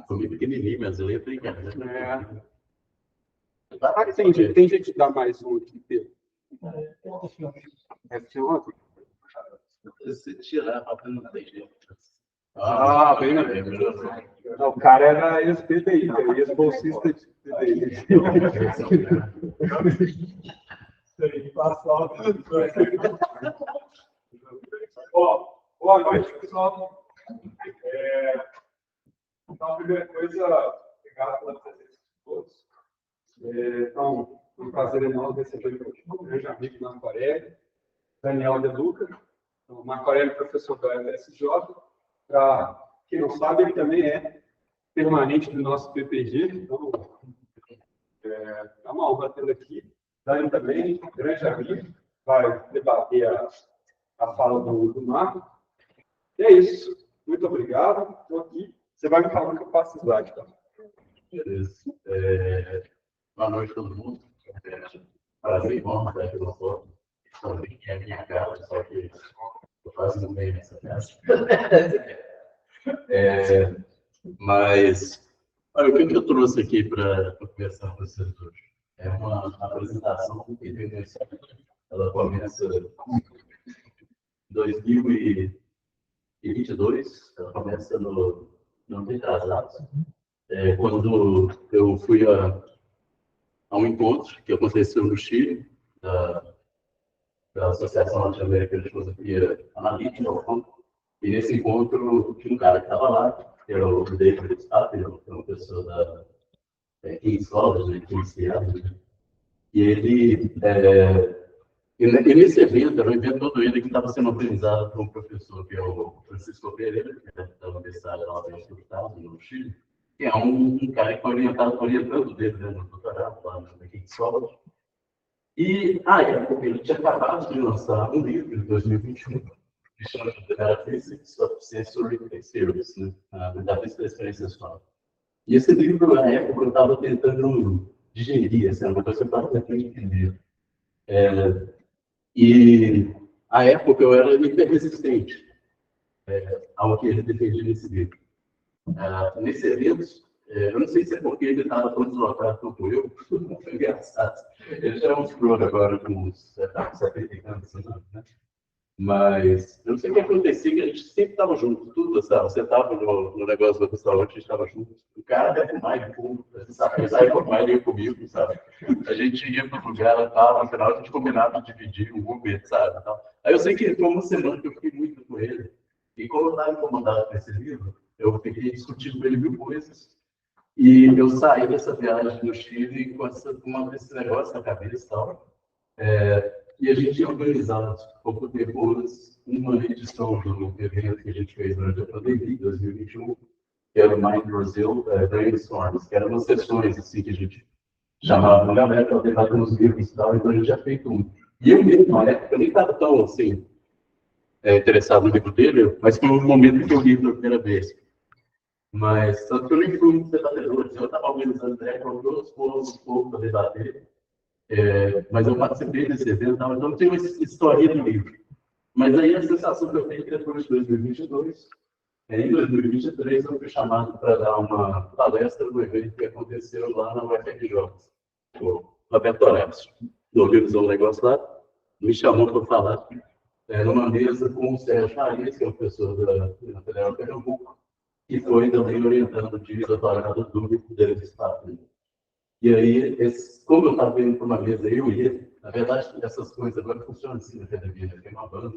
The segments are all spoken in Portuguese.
Comi pequenininho, mas eu ia brincar. Né? Tem gente que dá mais um aqui, Pedro. Se tirar, não tem jeito. Bem não, o cara era ex-PDI, ex-bolsista de PDI. Boa noite, pessoal. Então, a primeira coisa, obrigado pela presença de todos. Então, é um prazer enorme receber o grande amigo Marco Aurélio, Daniel De Luca. O Marco Aurélio é professor da UFSJ. Para quem não sabe, ele também é permanente do nosso PPG. Então, é uma honra tê-lo aqui. Dani também, grande amigo, vai debater a fala do Marco. E é isso. Muito obrigado. Estou aqui. Você vai me falar que eu faço slide, tá? Beleza. Boa noite a todo mundo. Prazer enorme estar aqui no foto. Também é a minha casa, só que eu faço muito bem nessa casa. Mas, olha, o que eu trouxe aqui para conversar com vocês hoje? É uma apresentação que ela começa em 2022, ela começa no retrasado. Quando eu fui a um encontro que aconteceu no Chile, da Associação Latino-Americana de Filosofia Analítica, e nesse encontro tinha um cara que estava lá, que era o David Stafford, que é uma pessoa da King's College, né, King's Theatre, e ele, e nesse evento, era um evento todo ele que estava sendo organizado por um professor, que é o Francisco Pereira, que é da Universidade no Chile, que é um cara que foi orientando dele, né, no doutorado, lá na King's College. E ele tinha acabado de lançar um livro em 2021, que chama The Metaphysics of Sensory Experience, né? A Metafísica da Experiência Sonora. E esse livro, na época, eu estava tentando digerir, assim, uma coisa que eu estava tentando entender. E, à época, eu era hiperresistente ao que ele defendia nesse livro. Nesse evento, eu não sei se é porque ele estava tão deslocado quanto eu, foi engraçado. Ele já é um flor agora, com uns 70 anos, né? Mas eu não sei o que acontecia, que a gente sempre estava junto, tudo, sabe? Você estava no negócio do restaurante, a gente estava junto. O cara deve fumar, ele saia fumar, ele ia comigo, sabe? A gente ia para o lugar, tal, no final a gente combinava de dividir o Uber, sabe? Tal. Aí eu sei que foi uma semana que eu fiquei muito com ele. E como eu estava incomodado com esse livro, eu fiquei discutindo com ele mil coisas. E eu saí dessa viagem no Chile com esse negócio na cabeça e tal. E a gente tinha organizado, pouco tempo antes, uma edição do evento que a gente fez durante a pandemia, em 2021, que era o Mind Brazil Brainstorms, que eram umas sessões assim, que a gente chamava uma galera para debater nos livros e tal, então a gente já fez um. E eu mesmo, na época, eu nem estava tão assim, interessado no livro dele, mas foi um momento que eu li pela primeira vez. Mas, tanto que eu nem fui muito debatedor, eu estava organizando ideia com todos os povos para debater. Mas eu participei desse evento, então não tenho uma história do livro. Mas aí a sensação que eu tenho é que depois de 2022, em 2023, eu fui chamado para dar uma palestra no evento que aconteceu lá na UFRJ. O Roberto Orestes organizou um negócio lá, me chamou para falar numa mesa com o Sérgio Farias, que é um professor da Federal de Pernambuco, que foi também orientando de doutorado do David Stafford. E aí, como eu estava indo para uma mesa, eu ia, na verdade, essas coisas agora funcionam assim na academia, tem uma banda,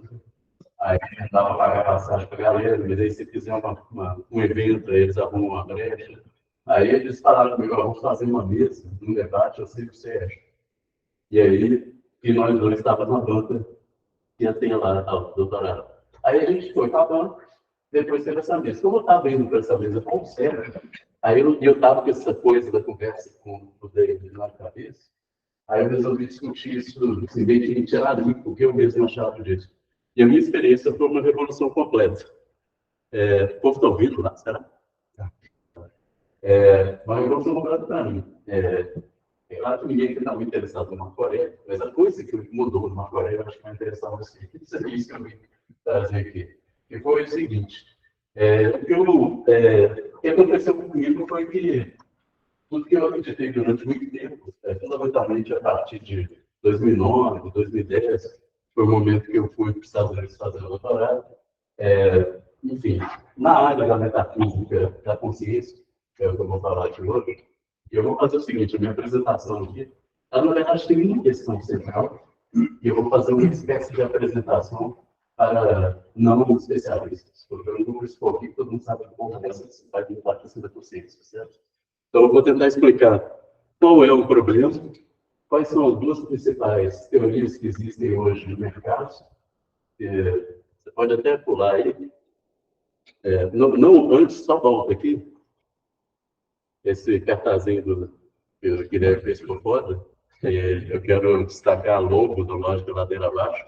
aí dá para pagar passagem para a galera, mas aí se fizer um evento, eles arrumam uma brecha. Aí eles falaram comigo, vamos fazer uma mesa, um debate, eu sei o que você acha. E aí, nós dois estávamos na banca, que ia ter lá o doutorado. Aí a gente foi para a banca, depois teve essa mesa. Como eu estava indo para essa mesa com o Sérgio, aí eu estava com essa coisa da conversa com o David na cabeça, aí eu resolvi discutir isso, em vez de tirar ali, porque eu mesmo achava disso. E a minha experiência foi uma revolução completa. O povo está ouvindo lá, será? Uma revolução completa para mim. Claro que ninguém está muito interessado no Marco Aurélio, mas a coisa que mudou no Marco Aurélio, eu acho que vai interessar você. Isso é isso que eu vim trazer aqui. E foi o seguinte, o que aconteceu comigo foi que tudo que eu acreditei durante muito tempo, fundamentalmente a partir de 2009, 2010, foi o momento que eu fui para os Estados Unidos fazer o doutorado. Enfim, na área da metafísica da consciência, que é o que eu vou falar aqui hoje, eu vou fazer o seguinte, a minha apresentação aqui, ela, na verdade, tem uma questão central, e eu vou fazer uma espécie de apresentação para não especialistas, porque eu não vou expor aqui, todo mundo sabe como vai tentar crescer da consciência, certo? Então, eu vou tentar explicar qual é o problema, quais são as duas principais teorias que existem hoje no mercado. Você pode até pular aí. Não, antes, só volta aqui. Esse cartazinho do Guilherme fez por fora. Eu quero destacar a logo do Lógica Ladeira Abaixo,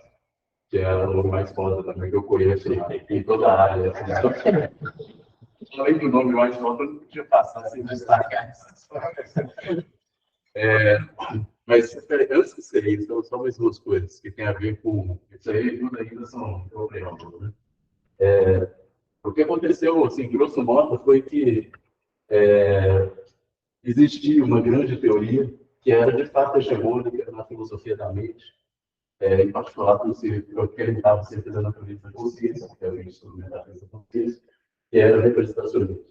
que é a logo mais foda também que eu conheço em toda a área. Além do nome mais foda, eu não podia passar sem destacar. Mas antes de ser isso, então, só mais duas coisas que tem a ver com isso aí, tudo ainda são problemas, né? O que aconteceu, assim, grosso modo, foi que existia uma grande teoria que era de fato hegemônica na filosofia da mente, em particular por que ele estava sempre fazendo a teoria da consciência, que é o instrumento da consciência, que era o representacionismo.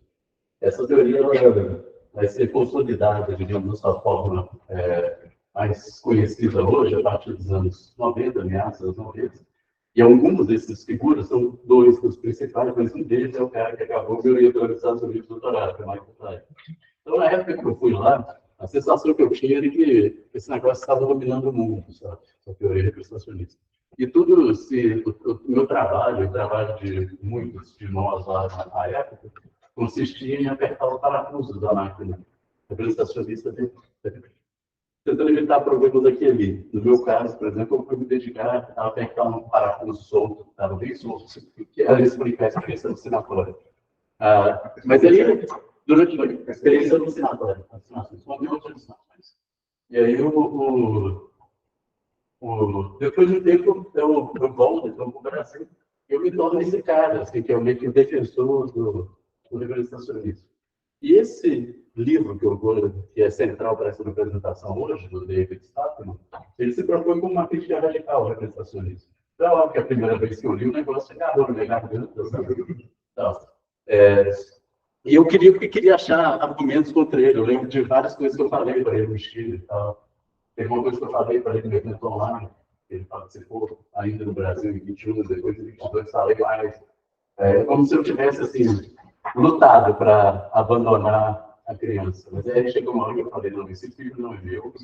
Essa teoria ela vai ser consolidada, digamos, da sua forma mais conhecida hoje, a partir dos anos 90, meados dos anos 90. E algumas dessas figuras são dois dos principais, mas um deles é o cara que acabou me orientando nos Estados Unidos do doutorado, que é o Michael Klein. Então, na época que eu fui lá, a sensação que eu tinha era que esse negócio estava dominando o mundo, sabe? Essa teoria representacionista. E tudo, o meu trabalho, o trabalho de muitos de nós lá na época, consistia em apertar o parafuso da máquina representacionista tentando evitar problemas aqui e ali. No meu caso, por exemplo, eu fui me dedicar a apertar um parafuso solto, estava bem solto, que era explicar essa questão alucinatória. Mas aí, durante a experiência alucinatória, e aí, depois de um tempo, eu volto então, para o Brasil, eu me torno esse cara, assim, que é meio que o defensor do representacionismo. E esse livro que é central para essa apresentação hoje, do David Statham, ele se propõe como uma crítica radical ao representacionismo. Então, é óbvio que a primeira vez que eu li o negócio agarrou na minha garganta, sabe? Então, e eu queria achar argumentos contra ele. Eu lembro de várias coisas que eu falei para ele no Chile. Teve uma coisa que eu falei para ele no evento online, ele participou ainda no Brasil em 21, depois em 22, falei mais. Como se eu tivesse, assim, lutado para abandonar a criança. Mas aí chegou uma hora que eu falei, não, esse filho não é meu,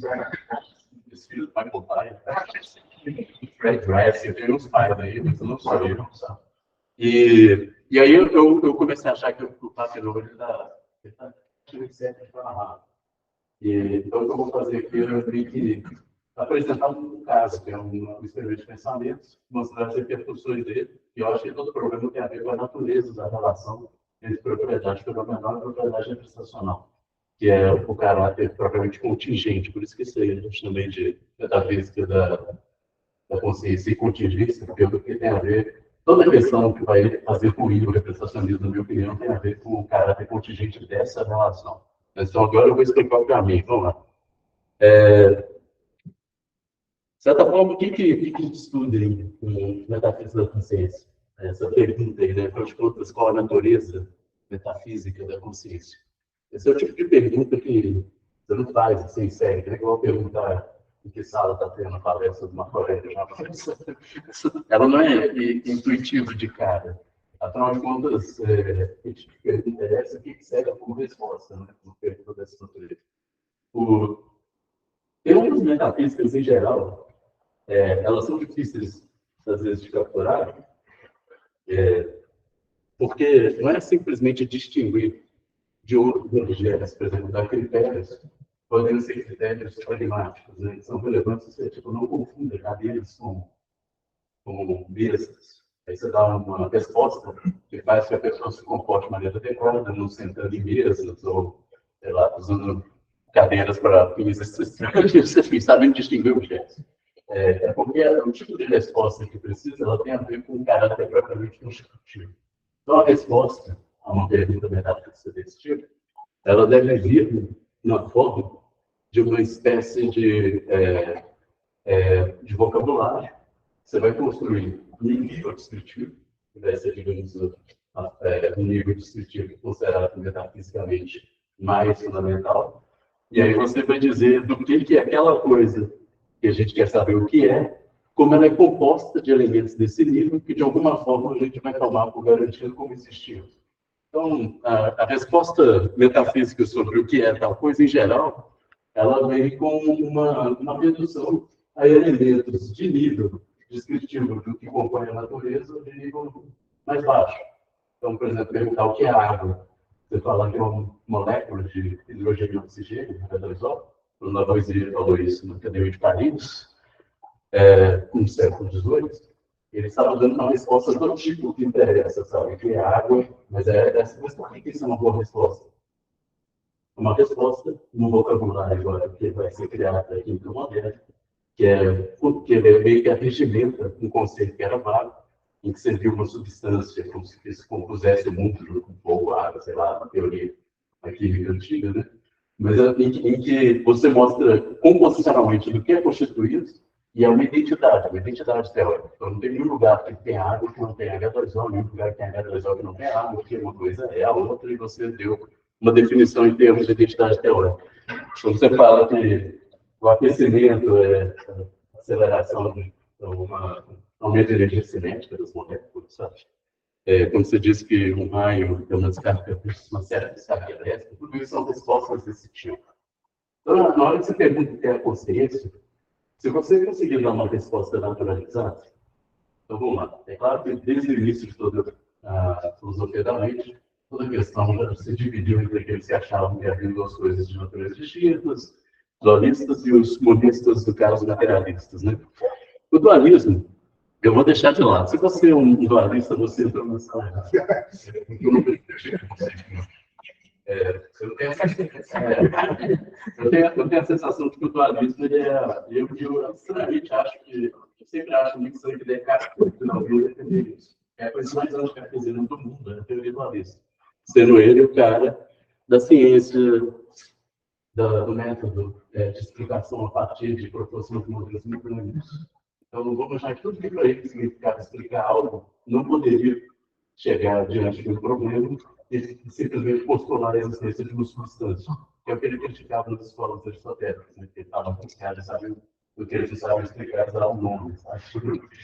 esse filho vai pro pai. Fred Dress, eu tenho uns pais aí, mas não sou eu, sabe? E aí eu comecei a achar que o papo novo ele está certo para amarrar. Então, o que eu vou fazer aqui, eu tenho que apresentar um caso, que é um experimento de pensamento, mostrar as repercussões dele, e eu acho que todo problema tem a ver com a natureza da relação entre propriedade fenomenal e propriedade representacional, que é o caráter propriamente contingente, por isso que isso aí a gente também de metafísica da consciência e contingência, porque tem a ver, toda a questão que vai fazer ruim o representacionismo, na minha opinião, tem a ver com o caráter contingente dessa relação. Então, agora eu vou explicar o caminho, vamos lá. De certa forma, o que a gente estuda em metafísica da consciência? Essa pergunta aí, né? Afinal de contas, qual a natureza metafísica da consciência? Esse é o tipo de pergunta que você não faz assim, sério, né? Igual perguntar em que sala está tendo a palestra de Marco Aurélio. Ela não é intuitiva de cara. Afinal de contas, a gente pergunta essa, o que serve como resposta, né? Uma pergunta dessa natureza. Teorias metafísicas, em geral, elas são difíceis, às vezes, de capturar, porque não é simplesmente distinguir de outros objetos, por exemplo, dar critérios, podem ser critérios pragmáticos, né? Que são relevantes, você não confunda cadeiras com mesas. Aí você dá uma resposta que faz que a pessoa se comporte de maneira adequada, não sentando em mesas, ou, sei lá, usando cadeiras para fins estranhos, sabendo distinguir objetos. É porque o tipo de resposta que precisa, ela tem a ver com o caráter propriamente construtivo. Então, a resposta a uma pergunta metafísica desse tipo, ela deve vir na forma de uma espécie de vocabulário. Você vai construir um nível descritivo, que vai ser, digamos, um nível descritivo considerado metafisicamente mais fundamental. E aí você vai dizer do que é aquela coisa que a gente quer saber o que é, como ela é composta de elementos desse nível, que de alguma forma a gente vai tomar por garantido como existiam. Então, a resposta metafísica sobre o que é tal coisa, em geral, ela vem com uma redução a elementos de nível descritivo do que compõe a natureza de nível mais baixo. Então, por exemplo, perguntar o que é água. Você fala que é uma molécula de hidrogênio e oxigênio, H2O. O Lavoisier falou isso na Academia de Paris, no século XVIII. Ele estava dando uma resposta do tipo que interessa, sabe? Que é água, mas por que isso é uma boa resposta? Uma resposta no vocabulário agora que vai ser criado aqui no moderno, que meio que arregimenta um conceito que era vago, em que seria uma substância como se compusesse o mundo junto com fogo, água, sei lá, uma teoria química antiga, né? Mas em que você mostra composicionalmente do que é constituído e é uma identidade teórica. Então, não tem nenhum lugar que tem água que não tem H2O, nenhum lugar que tem H2O que não tem água, porque uma coisa é a outra, e você deu uma definição em termos de identidade teórica. Então, você fala que o aquecimento é a aceleração de aumento de energia cinética das moléculas, sabe? Quando você diz que um raio tem uma certa descarga elétrica, tudo isso são respostas desse tipo. Então, na hora que você pergunta o que é a consciência, se você conseguir dar uma resposta naturalizada, então vamos lá. É claro que desde o início de toda a filosofia da mente, toda a questão já se dividiu entre aqueles que achavam que havia duas coisas de natureza distintas, os dualistas e os monistas, do caso, materialistas, né? O dualismo, eu vou deixar de lado. Se você é um dualista, você entrou na sala. Eu tenho a sensação de que o dualismo, eu sinceramente acho que, eu sempre acho muito sangue de Descartes, não, eu ia entender isso. É a coisa mais anticartesiana do mundo, é a teoria dualista. Sendo ele o cara da ciência, do método de explicação a partir de proporções de modelos mecânicos. Então, não vamos achar que tudo que para ele significava explicar algo não poderia chegar diante de um problema e simplesmente postular a existência de uma substância, que é o que ele criticava nas escolas aristotélicas, né? Que ele falava que os caras sabiam o que eles não sabem explicar, dar um nome.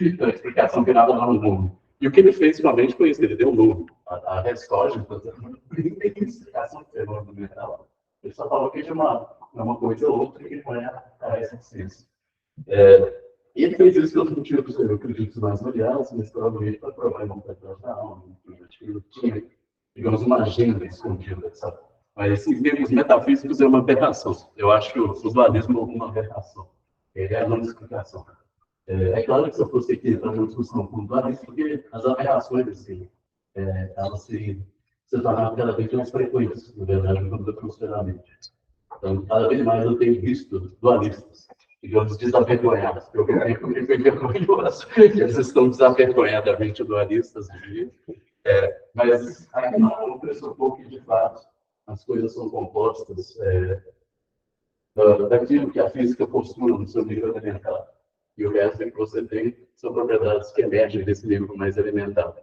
Então, a explicação virava lá um nome. E o que ele fez somente foi isso, ele deu um nome. A resposta, não tem explicação do fenômeno mental. Ele só falou que é uma coisa ou outra que não é a essência. E ele fez isso pelos motivos, eu acredito, mais variados, mas provavelmente para provar uma coisa da alma. Ele tinha, digamos, uma agenda escondida, sabe? Mas, em termos metafísicos, é uma aberração. Eu acho que o dualismo é uma aberração. Ele é a não explicação. É claro que se eu fosse aqui entrar numa discussão com o dualismo, porque as aberrações, assim, elas se tornaram cada vez mais frequentes, na verdade, no mundo consideramente. Então, cada vez mais eu tenho visto dualistas, digamos, desavergonhados. Eu fui vergonhoso. Eles estão desavergonhadamente dualistas. Mas ainda não pressupor que, de fato, as coisas são compostas daquilo que a física postula no seu nível elementar. E o resto que você tem são propriedades que emergem desse nível mais elementar.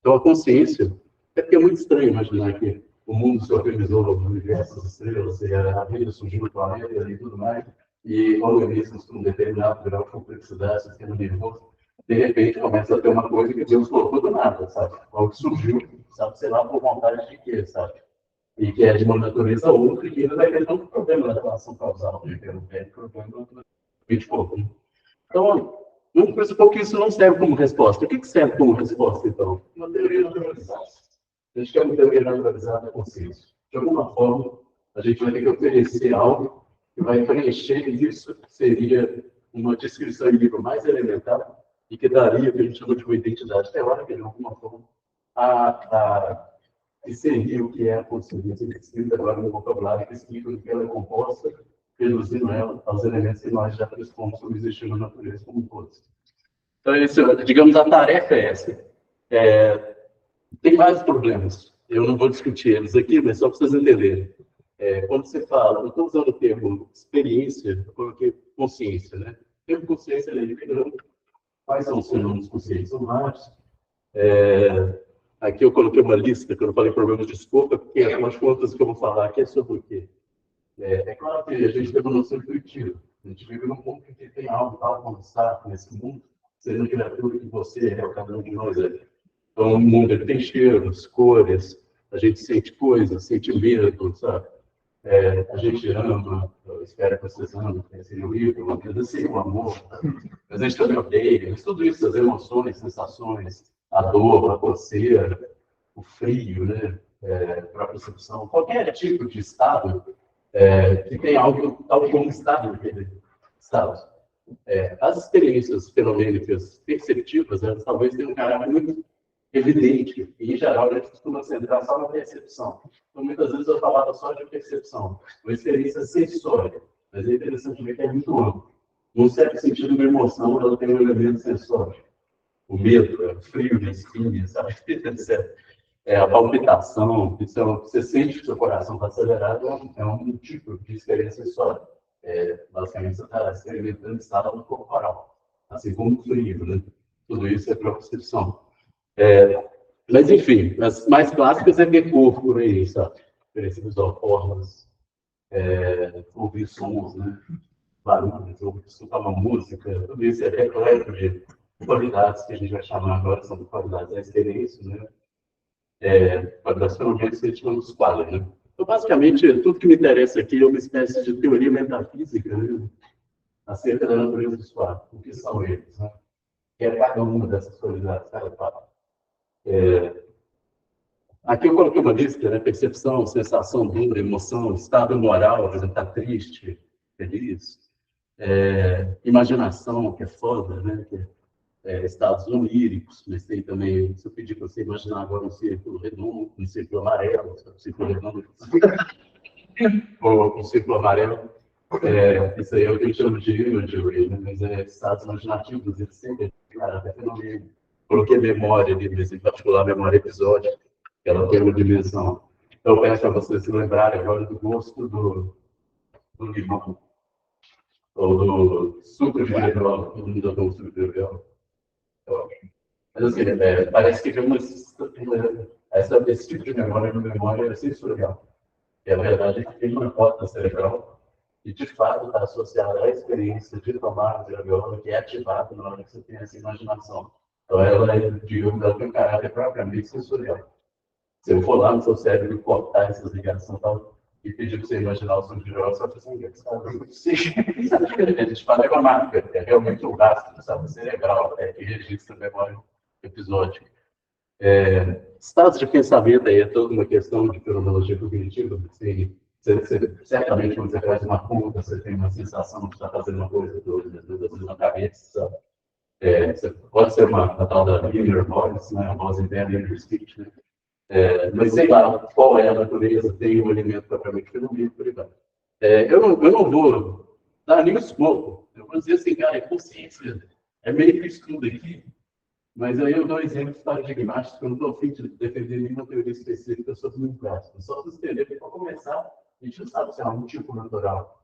Então, a consciência, é porque é muito estranho imaginar que o mundo se organizou no universo das estrelas, e a vida surgiu no planeta e tudo mais, e organismos com um determinado grau de complexidade, sistema nervoso, de repente começa a ter uma coisa que Deus colocou do nada, sabe? Algo que surgiu, sabe, sei lá, por vontade de quê, sabe? E que é de uma natureza outra, e que ainda vai ter um problema na relação causal, né? Que é um velho problema do corpo. Então, vamos pressupor que isso não serve como resposta. O que serve como resposta, então? Uma teoria naturalizada. A gente quer uma teoria naturalizada da consciência. De alguma forma, a gente vai ter que oferecer algo que vai preencher isso, que seria uma descrição em nível mais elementar e que daria o que a gente chama de uma identidade teórica, de alguma forma, a que seria o que é a consciência descrita agora no vocabulário que explica o que ela é composta, reduzindo ela aos elementos que nós já pressupomos como existindo na natureza como todos. Então, digamos, a tarefa é essa. Tem vários problemas. Eu não vou discutir eles aqui, mas só para vocês entenderem. Quando você fala, eu estou usando o termo experiência, eu coloquei consciência, né? O termo consciência é limitado. Quais são os fenômenos conscientes? São vários. Aqui eu coloquei uma lista, que eu não falei problemas de escopo, porque afinal de contas o que eu vou falar aqui é sobre o quê? É claro que a gente tem uma noção intuitiva. A gente vive num mundo que tem algo para conquistar nesse mundo, seja a criatura que você é, cada um de nós é. Então, o mundo ele tem cheiros, cores, a gente sente coisas, sente medo, sabe? A gente ama, eu espero que vocês amem, conhecerem o livro, uma vida sem o amor, mas a gente também odeia, mas tudo isso, as emoções, sensações, a dor, a coceira, o frio, né? A percepção, qualquer tipo de estado que tem algo como estado naquele estado. As experiências fenomênicas perceptivas, elas talvez tenham um caráter muito evidente, e em geral a gente costuma centrar só na percepção. Então, muitas vezes eu falava só de percepção, uma experiência sensória, mas é interessante ver que é muito amplo. Num certo sentido, uma emoção ela tem um elemento sensório. O medo, o frio na espinha, sabe? A palpitação, você sente que seu coração está acelerado, é um tipo de experiência sensória. Basicamente, você está experimentando estado corporal, assim como o frio, né? Tudo isso é para percepção. Mas, enfim, as mais clássicas é ver corpo por aí, sabe? Experiência visual, formas, ouvir sons, né? Barulhos, escutar uma música, tudo isso é repleto de qualidades que a gente vai chamar agora, são qualidades da experiência, né? Qualidades fenomenais que a gente chama dos quadros, né? Então, basicamente, tudo que me interessa aqui é uma espécie de teoria metafísica, né? Acerca da natureza dos quadros, o que são eles, né? Que é cada uma dessas qualidades, cada quadro. Aqui eu coloquei uma lista, né? Percepção, sensação, dor, emoção, estado moral, por exemplo, está triste, feliz. Imaginação, que é foda, né? Que estados oníricos, mas tem também, se eu pedir para você imaginar agora um círculo redondo, um círculo amarelo, um círculo redondo, ou um círculo amarelo, isso aí é o que eu chamo de imagery, né? Mas estados imaginativos, eles sempre até fenômeno. Coloquei memória ali, mas em particular memória episódica, que ela tem uma dimensão. Então, eu peço para vocês se lembrarem agora do gosto do limão, ou do suco de verão, todo mundo já tomou suco de verão. Mas, assim, parece que tem esse tipo de memória sensorial. E a verdade é que tem uma cota cerebral que, de fato, está associada à experiência de tomar graviola, que é ativada na hora que você tem essa imaginação. Então, ela tem um caráter propriamente sensorial. Se eu for lá no seu cérebro e cortar essas ligações e pedir para você imaginar o som de graviola, você vai fazer a gente fala é uma marca, é realmente um rastro, sabe, cerebral, que registra a memória episódica. Estados de pensamento aí é toda uma questão de fenomenologia cognitiva. Você, certamente, quando você faz uma conta, você tem uma sensação de estar fazendo uma coisa na cabeça, sabe? Pode ser uma tal da inner voice, né? A voz interna, inner speech, né? Mas sei lá qual é a natureza, tem um elemento propriamente fenomenal, por aí vai. Eu não vou dar nenhum escopo. Eu vou dizer assim, cara, é consciência. É meio que estudo aqui. Mas aí eu dou exemplos paradigmáticos, que eu não estou a fim de defender nenhuma teoria específica sobre o universo. Só para entender que, para começar, a gente não sabe se é um tipo natural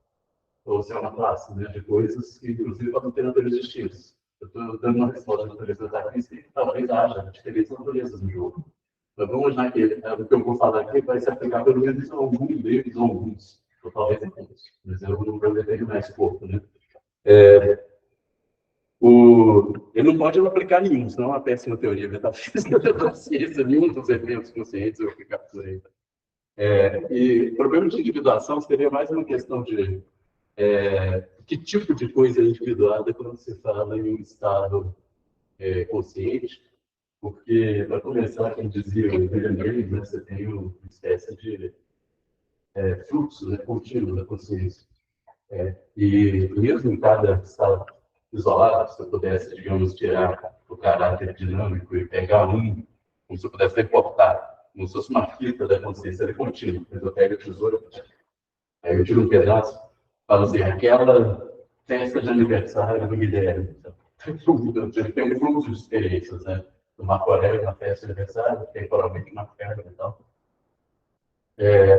ou se é uma classe, né, de coisas que, inclusive, podem ter naturezas distintas. Eu estou dando uma resposta à natureza metafísica que talvez haja diferentes naturezas no jogo. Mas vamos imaginar que o que eu vou falar aqui vai se aplicar pelo menos a algum deles ou alguns, ou talvez a todos. Mas eu não vou determinar esse corpo, né? Ele não pode aplicar nenhum, senão é uma péssima teoria metafísica da consciência, nenhum dos eventos conscientes eu aplicar por aí. E o problema de individuação seria mais uma questão de que tipo de coisa é individuada quando se fala em um estado consciente, porque, para começar, como dizia o William James, né, você tem uma espécie de fluxo, né, contínuo da consciência. E mesmo em cada estado isolado, se eu pudesse, digamos, tirar o caráter dinâmico e pegar como se eu pudesse reportar como se fosse uma fita da consciência, ela é contínua. Eu pego a tesoura, aí eu tiro um pedaço, falo assim, aquela festa de aniversário do Guilherme. Tem um fluxo de experiências, né? Do Marco Aurélio, uma festa de aniversário, temporalmente uma festa e tal.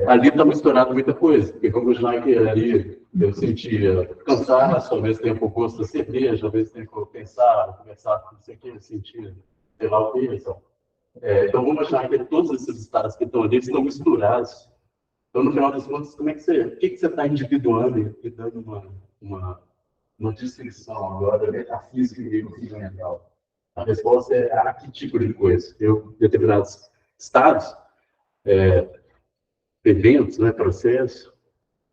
Ali está misturado muita coisa, porque vamos lá que ali eu sentia cansaço, ao mesmo tempo o gosto da cerveja, ao mesmo tempo eu pensava, conversava, não sei o que, eu sentia, sei lá o que, então. Então vamos achar que todos esses estados que estão ali estão misturados. Então, no final das contas, como é que o que você está individuando e dando uma distinção agora metafísica e experimental? A resposta é a que tipo de coisa? Determinados estados, eventos, né, processos,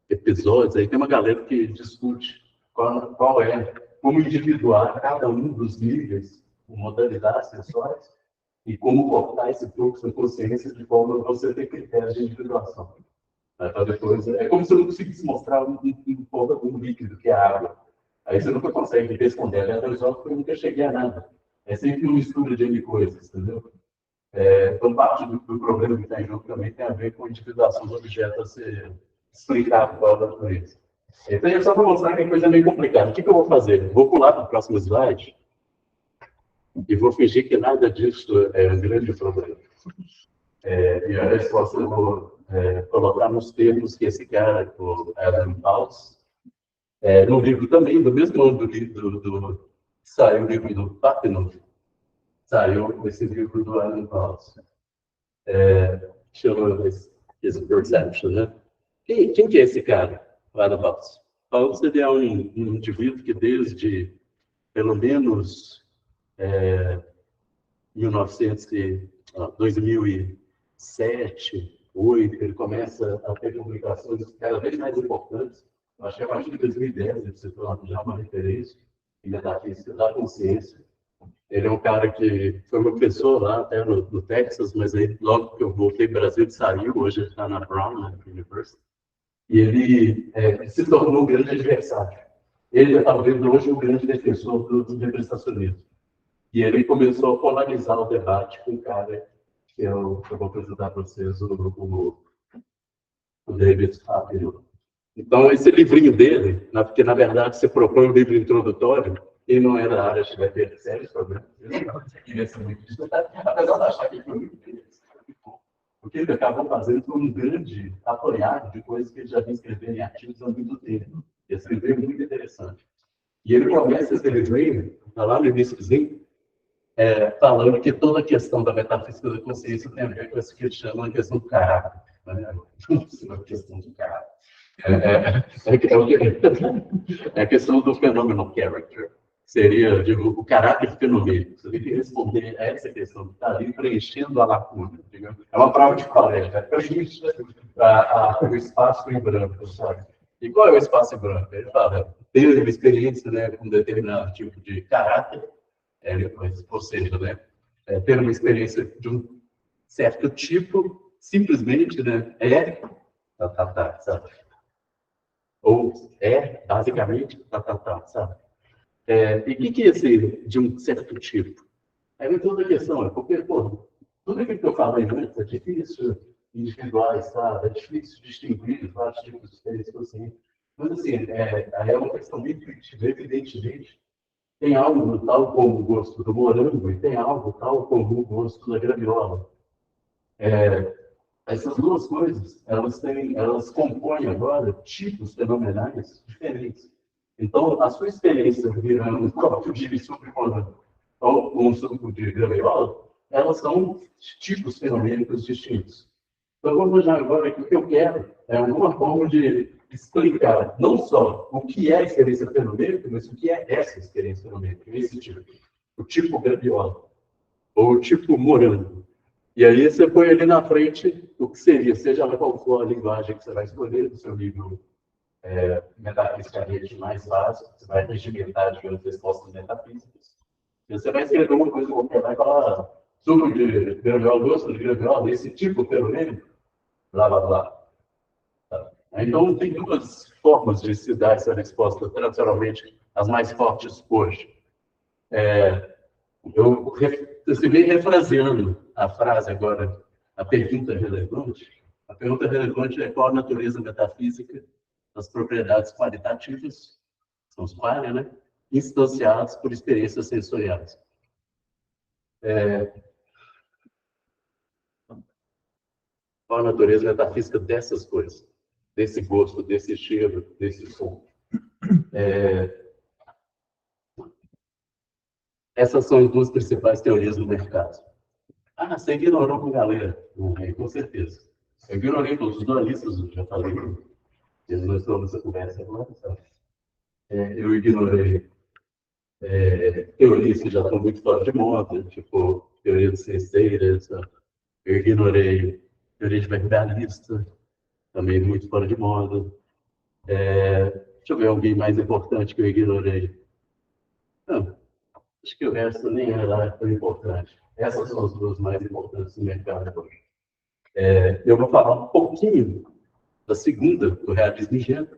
episódios, aí tem uma galera que discute como individuar cada um dos níveis, modalidades sensórias, e como cortar esse fluxo de consciência de forma a você ter critérios de individuação. Depois, é como se eu não conseguisse mostrar um líquido, que é a água. Aí você nunca consegue responder aleatoriamente, porque eu nunca cheguei a nada. É sempre uma mistura de coisas, entendeu? Então, parte do problema que está em jogo também tem a ver com a individuação do objeto a ser explicado pela natureza. Então, só para mostrar que a coisa é meio complicada. O que eu vou fazer? Vou pular para o próximo slide e vou fingir que nada disso é um grande problema. E a resposta eu vou colocar nos termos que esse cara, o Adam Paus, no livro também, do mesmo ano do livro saiu o livro do Papineau, saiu esse livro do Adam Paus. Chama esse Perception, né? Quem que é esse cara, o Adam Paus? Paus, ele é um indivíduo que desde, pelo menos, 2007, 2008, ele começa a ter publicações cada vez mais importantes. Eu acho que a partir de 2010 ele se torna já uma referência em metafísica da consciência. Ele é um cara que foi meu professor lá até no Texas, mas aí logo que eu voltei para o Brasil, ele saiu, hoje ele está na Brown, né, University, e ele se tornou um grande adversário. Ele é talvez hoje o grande defensor do representacionismo. E ele começou a polarizar o debate com o cara que eu vou apresentar para vocês, o David Papineau. Então, esse livrinho dele, porque na verdade você propõe um livro introdutório, ele não é da área, vai ter sérios problemas. Ele não queria ser muito discutido, apesar de achar que foi muito interessante. O que ele acabou fazendo foi um grande apanhado de coisas que ele já vinha escrevendo em artigos há muito tempo. Esse livro é muito interessante. E ele começa esse livrinho, está lá no iníciozinho, falando que toda a questão da metafísica da consciência tem a ver com isso que ele chama de questão do caráter. Né? Não é questão do caráter. É a questão do fenômeno character. Seria, digo, o caráter fenomênico. Você tem que responder a essa questão que está ali preenchendo a lacuna. Digamos. É uma prova de colégio. Preenche o espaço em branco, sabe? E qual é o espaço em branco? Ele fala, teve uma experiência, né, com um determinado tipo de caráter, ou seja, né, ter uma experiência de um certo tipo, simplesmente, né, sabe? Ou basicamente, sabe? E o que é esse de um certo tipo? Aí toda a questão porque, tudo aquilo que eu falei antes é difícil individuais, sabe? É difícil distinguir vários tipos de experiências assim. Mas, assim, é uma questão muito intuitiva, evidentemente. Tem algo tal como o gosto do morango e tem algo tal como o gosto da graviola. Essas duas coisas, elas compõem agora tipos fenomenais diferentes. Então, a sua experiência virando um copo de suco de morango ou um suco de graviola, elas são tipos fenomênicos distintos. Então, vamos já agora que o que eu quero é alguma forma de explicar não só o que é a experiência fenomênica, mas o que é essa experiência fenomênica, esse tipo. O tipo graviola, ou o tipo morango. E aí você põe ali na frente o que seria, seja lá qual for a linguagem que você vai escolher do seu livro metafisicamente mais básico, você vai regimentar, digamos, respostas metafísicas. E você vai escrever uma coisa qualquer, vai falar suco de graviola, gosto de graviola, esse tipo fenomênico, blá, blá, blá. Então, tem duas formas de se dar essa resposta, tradicionalmente, as mais fortes hoje. Você vem refraseando a frase agora a pergunta relevante? A pergunta relevante é qual a natureza metafísica das propriedades qualitativas, são os qualia, né? Instanciadas por experiências sensoriais. Qual a natureza metafísica dessas coisas? Desse gosto, desse cheiro, desse som? Essas são as duas principais teorias do mercado. Ah, você ignorou com galera? Com certeza. Eu ignorei todos os dualistas, eu já falei. Eles não estão nessa conversa agora, sabe? Eu ignorei teorias que já estão muito fora de moda, tipo teoria dos censeiras. Eu ignorei teoria de verbalista, também muito fora de moda. Deixa eu ver alguém mais importante que eu ignorei. Não, acho que o resto nem era tão importante. Essas são as duas mais importantes do mercado hoje. Eu vou falar um pouquinho da segunda, do realismo ingênuo,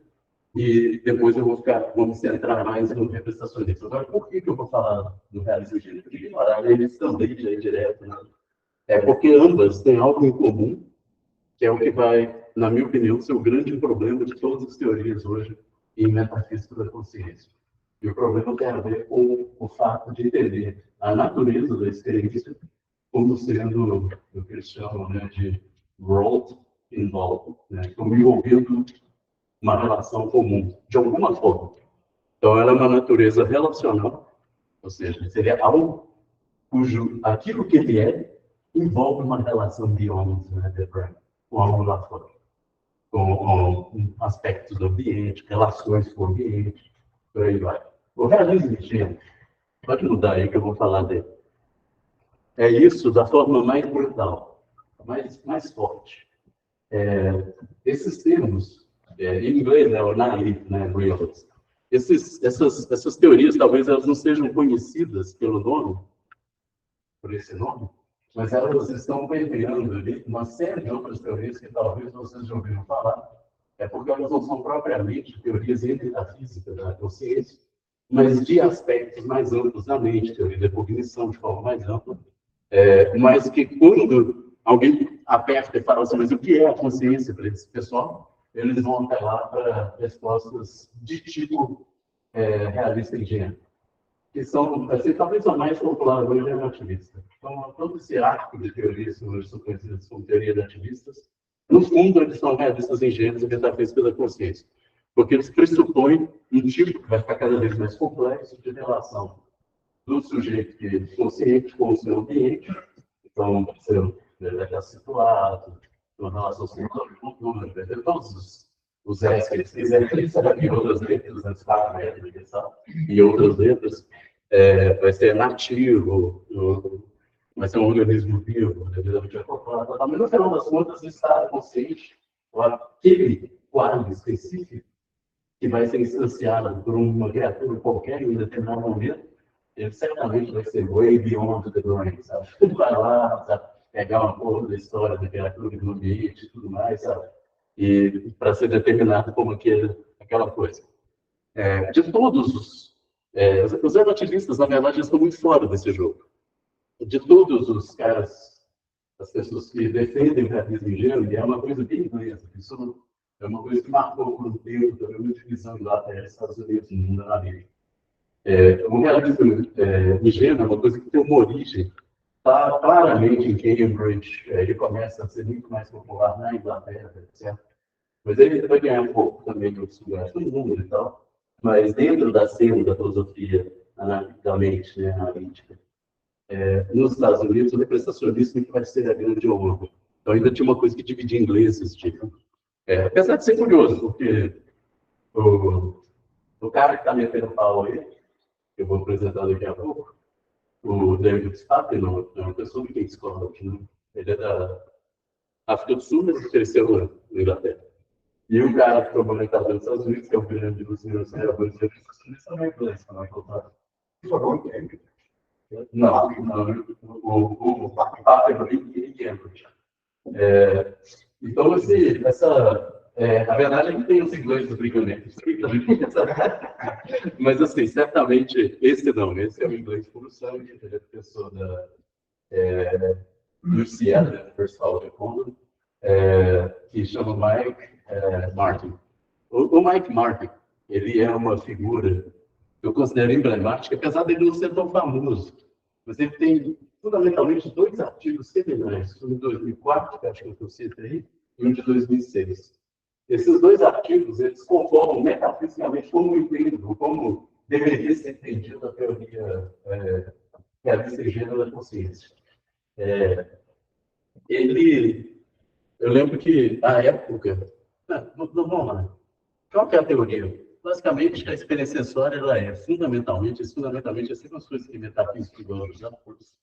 e depois eu vou me centrar mais no representacionismo. Agora, por que eu vou falar do realismo ingênuo? Porque ignorar eles também já é direto, né? Porque ambas têm algo em comum, que é o que vai, na minha opinião, ser o grande problema de todas as teorias hoje em metafísica da consciência. E o problema tem a ver com o fato de entender a natureza da experiência como sendo o que eles chamam, né, de role involved, né, como envolvendo uma relação comum, de alguma forma. Então, ela é uma natureza relacional, ou seja, seria algo aquilo que ele é envolve uma relação beyond, né, the brain, com algo lá fora, com aspectos do ambiente, relações com o ambiente, por aí vai. O realismo ingênuo, pode mudar aí que eu vou falar dele. É isso da forma mais brutal, mais forte. Esses termos, em inglês é o naive, né, realism. Essas teorias, talvez elas não sejam conhecidas pelo nome, por esse nome, mas elas estão permeando ali uma série de outras teorias que talvez vocês já ouviram falar, porque elas não são propriamente teorias metafísicas da consciência, mas de aspectos mais amplos da mente, teoria da cognição de forma mais ampla, mas que quando alguém aperta e fala assim, mas o que é a consciência para esse pessoal, eles vão apelar para respostas de tipo realista ingênuo, que são, assim, talvez a mais popular hoje é o ativista. Então, todo esse arco de teorias hoje são conhecidas como teoria de ativistas, no fundo, eles são realistas ingênuos e metafísica da consciência, porque eles pressupõem um tipo que vai ficar cada vez mais complexo de relação do sujeito que é consciente com o seu ambiente, então, ele vai estar situado, uma relação cultura, todos os S que eles quiserem, em outras letras, né, e outras letras, vai ser nativo, vai ser um organismo vivo, devidamente acoplado, mas no final das contas, estar consciente, aquele quadro específico que vai ser instanciado por uma criatura qualquer em um determinado momento, ele certamente vai ser way beyond the brain, sabe? Tudo vai lá, sabe? Pegar uma porra da história da criatura do ambiente e tudo mais, sabe? E para ser determinado como aquela coisa. De todos os relativistas, na verdade, estão muito fora desse jogo. De todos os caras, as pessoas que defendem o realismo ingênuo, e é uma coisa bem inglesa, isso é uma coisa que marcou por um tempo, também uma divisão Inglaterra e Estados Unidos no mundo da vida. O realismo ingênuo é uma coisa que tem uma origem claramente em Cambridge, ele começa a ser muito mais popular na Inglaterra, certo? Mas ele vai ganhar um pouco também de outros lugares do mundo e tal, mas dentro da cena da filosofia da mente, né, analítica, nos Estados Unidos, o representacionismo que vai ser a grande honra. Então ainda tinha uma coisa que dividia ingleses, tipo. Apesar de ser curioso, porque o cara que está metendo pau aí, que eu vou apresentar daqui a pouco, o David Spaten, é uma pessoa que tem escola aqui, né? Ele é da África do Sul, mas cresceu na Inglaterra. E o cara que foi momentado nos Estados Unidos, que é o grande dos neurocérebros, isso também é inglês, não é culpado. Não, o Spaten é Cambridge. Então, a verdade é que tem os ingleses brigando, mas assim, certamente esse é o inglês puro sangue, ele é pessoa UCL, University of Economy, que chama Mike Martin. O Mike Martin, ele é uma figura que eu considero emblemática, apesar dele não ser tão famoso. Mas ele tem, fundamentalmente, 2 artigos seminais, um de 2004, que acho que eu citei, e um de 2006. Esses 2 artigos, eles conformam metafisicamente como entendo, como deveria ser entendida a teoria realista e gênero da consciência. Eu lembro que, à época, vamos lá, qual que é a teoria? Basicamente, a experiência sensória, ela é fundamentalmente assim as coisas que metafísicos vão usar.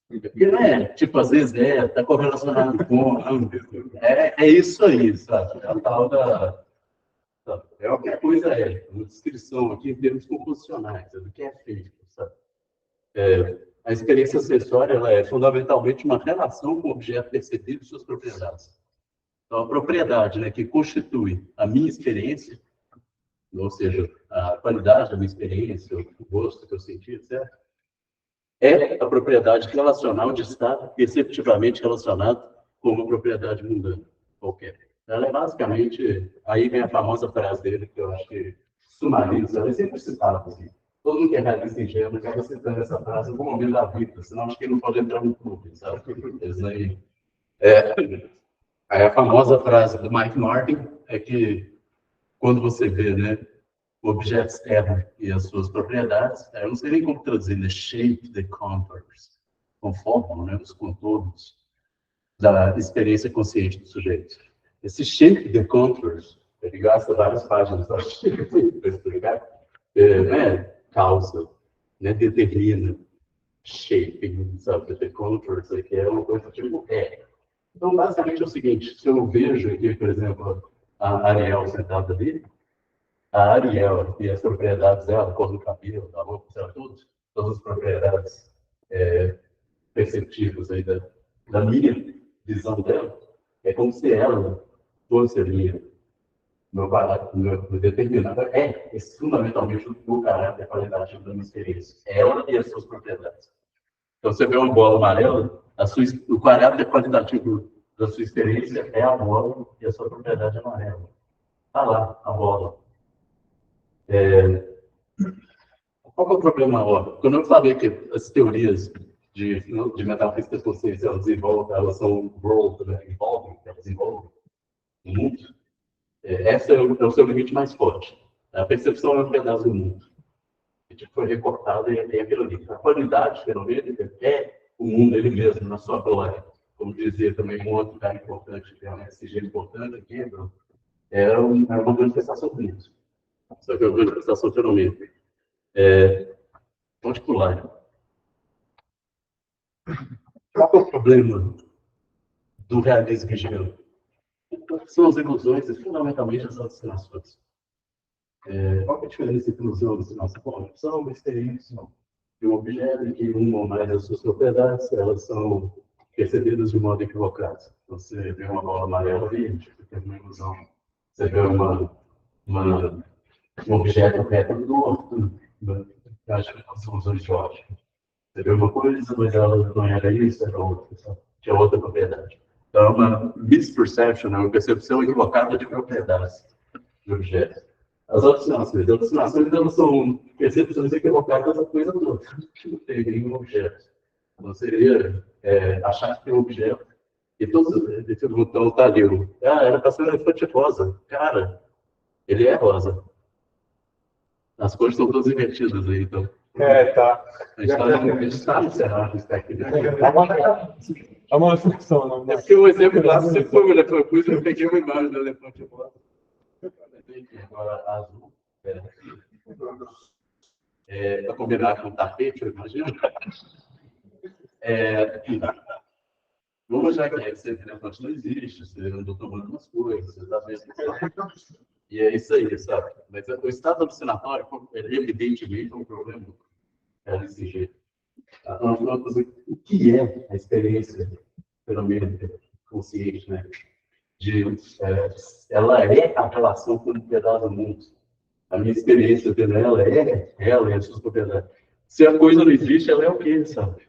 Porque não é, tipo, às vezes está correlacionado com, é isso aí, sabe? É a tal da... É qualquer coisa, uma descrição aqui em termos composicionais, do que é feito, sabe? A experiência acessória, ela é fundamentalmente uma relação com o objeto percebido e suas propriedades. Então, a propriedade, né, que constitui a minha experiência, ou seja, a qualidade da minha experiência, o gosto que eu senti, etc., é a propriedade relacional de estar perceptivamente relacionado com uma propriedade mundana qualquer. Ela é basicamente, aí vem a famosa frase dele, que eu acho que sumariza, ela é sempre citada, assim. Todo mundo que é realista ingênuo acaba citando essa frase em algum momento da vida, senão acho que ele não pode entrar no clube, sabe? Aí a famosa frase do Mike Martin é que, quando você vê, né, o objeto externo e as suas propriedades, eu não sei nem como traduzir, the shape, the contours, conformam, né, os contornos da experiência consciente do sujeito. Esse shape, the contours, ele gasta várias páginas para explicar, causa, né, determina, shaping, sabe, the contours, que é uma coisa tipo Então, basicamente é o seguinte, se eu vejo aqui, por exemplo, a Ariel sentada ali, a Ariel e as propriedades dela, a cor do cabelo, da roupa, todas as propriedades perceptíveis aí da minha visão dela, é como se ela fosse ali meu determinado, fundamentalmente o caráter, a qualidade da minha experiência. Ela e as suas propriedades. Então, você vê uma bola amarela, o caráter qualitativo da sua experiência é a bola e a sua propriedade amarela. Está lá, a bola. Qual que é o problema? Quando eu falei que as teorias de metafísica da consciência, elas são world, né? Elas envolvem muito. Esse é o seu limite mais forte. A percepção é um pedaço do mundo. Que foi recortado e tem aquilo ali. A qualidade fenomenológica é o mundo ele mesmo, na sua glória. Como dizia também um outro cara importante, que é um SG importante aqui, é uma manifestação bonita. Só que é uma manifestação fenomenológica. Particular. Qual é o problema do realismo vigilante? São as ilusões e, fundamentalmente, as alucinações. Qual é a diferença entre ilusão e alucinação? Bom, são uma experiência de um objeto em que uma ou mais das suas propriedades elas são percebidas de modo equivocado. Você vê uma bola amarela ali, tem uma ilusão. Você vê um objeto reto torto, acho que são ilusões de ótica. Você vê uma coisa, mas ela não era isso, era outra, tinha outra propriedade. Então, é uma misperception, uma percepção equivocada de propriedades de objetos. As alucinações elas são percepções equivocadas da coisa toda, que não tem nenhum objeto. Não seria achar que tem um objeto e todos esse botão está ali. Era para ser um elefante rosa. Cara, ele é rosa. As cores estão todas invertidas aí, então. Tá. A gente está encerrado isso aqui. É uma reflexão, não. É porque o exemplo clássico sempre foi o elefante rosa, eu peguei uma imagem do elefante rosa. Agora, azul. Para combinar com o tapete, eu imagino. Vamos já que esse elefante não existe, você andou tomando umas coisas, você está vendo. E é isso aí, sabe? Mas o estado alucinatório, evidentemente, é um problema desse jeito. O que é a experiência fenomenológica consciente, né? Ela é a relação com o pedaço do mundo. A minha experiência tendo ela e as suas propriedades. Se a coisa não existe, ela é o quê, sabe?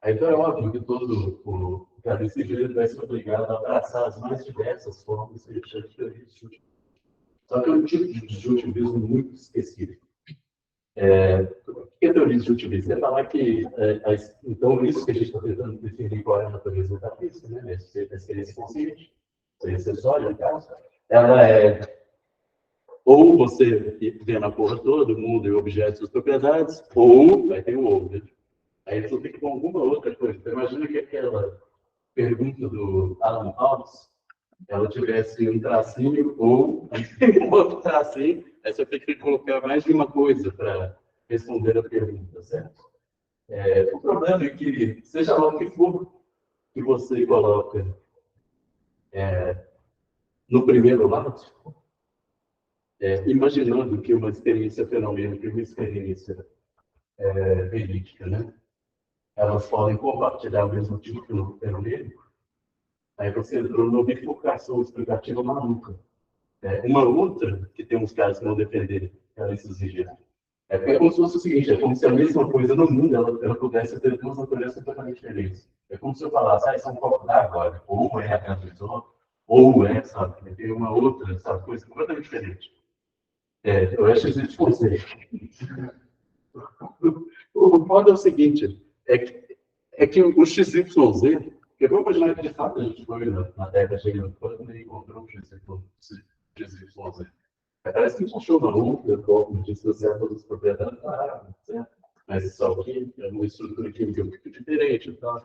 Então é óbvio que todo o cada indivíduo vai ser obrigado a abraçar as mais diversas formas de disjuntivismo. Só que é um tipo de disjuntivismo muito específico. O que é teoria disjuntivista? É falar que, então, isso que a gente está tentando definir qual é a natureza metafísica, né? A experiência consciente, a experiência sólida, no caso, ela é ou você vê na porra toda, o mundo e objetos e propriedades, ou vai ter o ou, né? Aí você tem que com alguma outra coisa. Então, imagina que aquela pergunta do Alan Hobbes, ela tivesse um tracinho ou um outro tracinho, aí você tem que colocar mais de uma coisa para responder a pergunta, certo? O problema é que, seja lá o que for que você coloca no primeiro lado, imaginando que uma experiência fenomenal, uma experiência verídica, né? Elas podem compartilhar o mesmo tipo de fenômeno, aí você entrou numa bifurcação explicativa maluca. Uma outra, que tem uns caras que vão defender esses exigentes, é como se fosse o seguinte, é como se a mesma coisa no mundo ela pudesse ter duas naturezas completamente diferentes. É como se eu falasse, isso é um copo d'água, ou é a pessoa, ou sabe, tem uma outra, sabe, coisa completamente diferente. Eu acho que isso conceito. O modo é o seguinte, é que o XYZ, porque vamos imaginar que de fato a gente foi na Terra chegando quando e encontrou o XYZ. Parece que funciona muito, como disse o Zé, todas as propriedades, certo? Mas só que é uma estrutura química muito diferente. Então,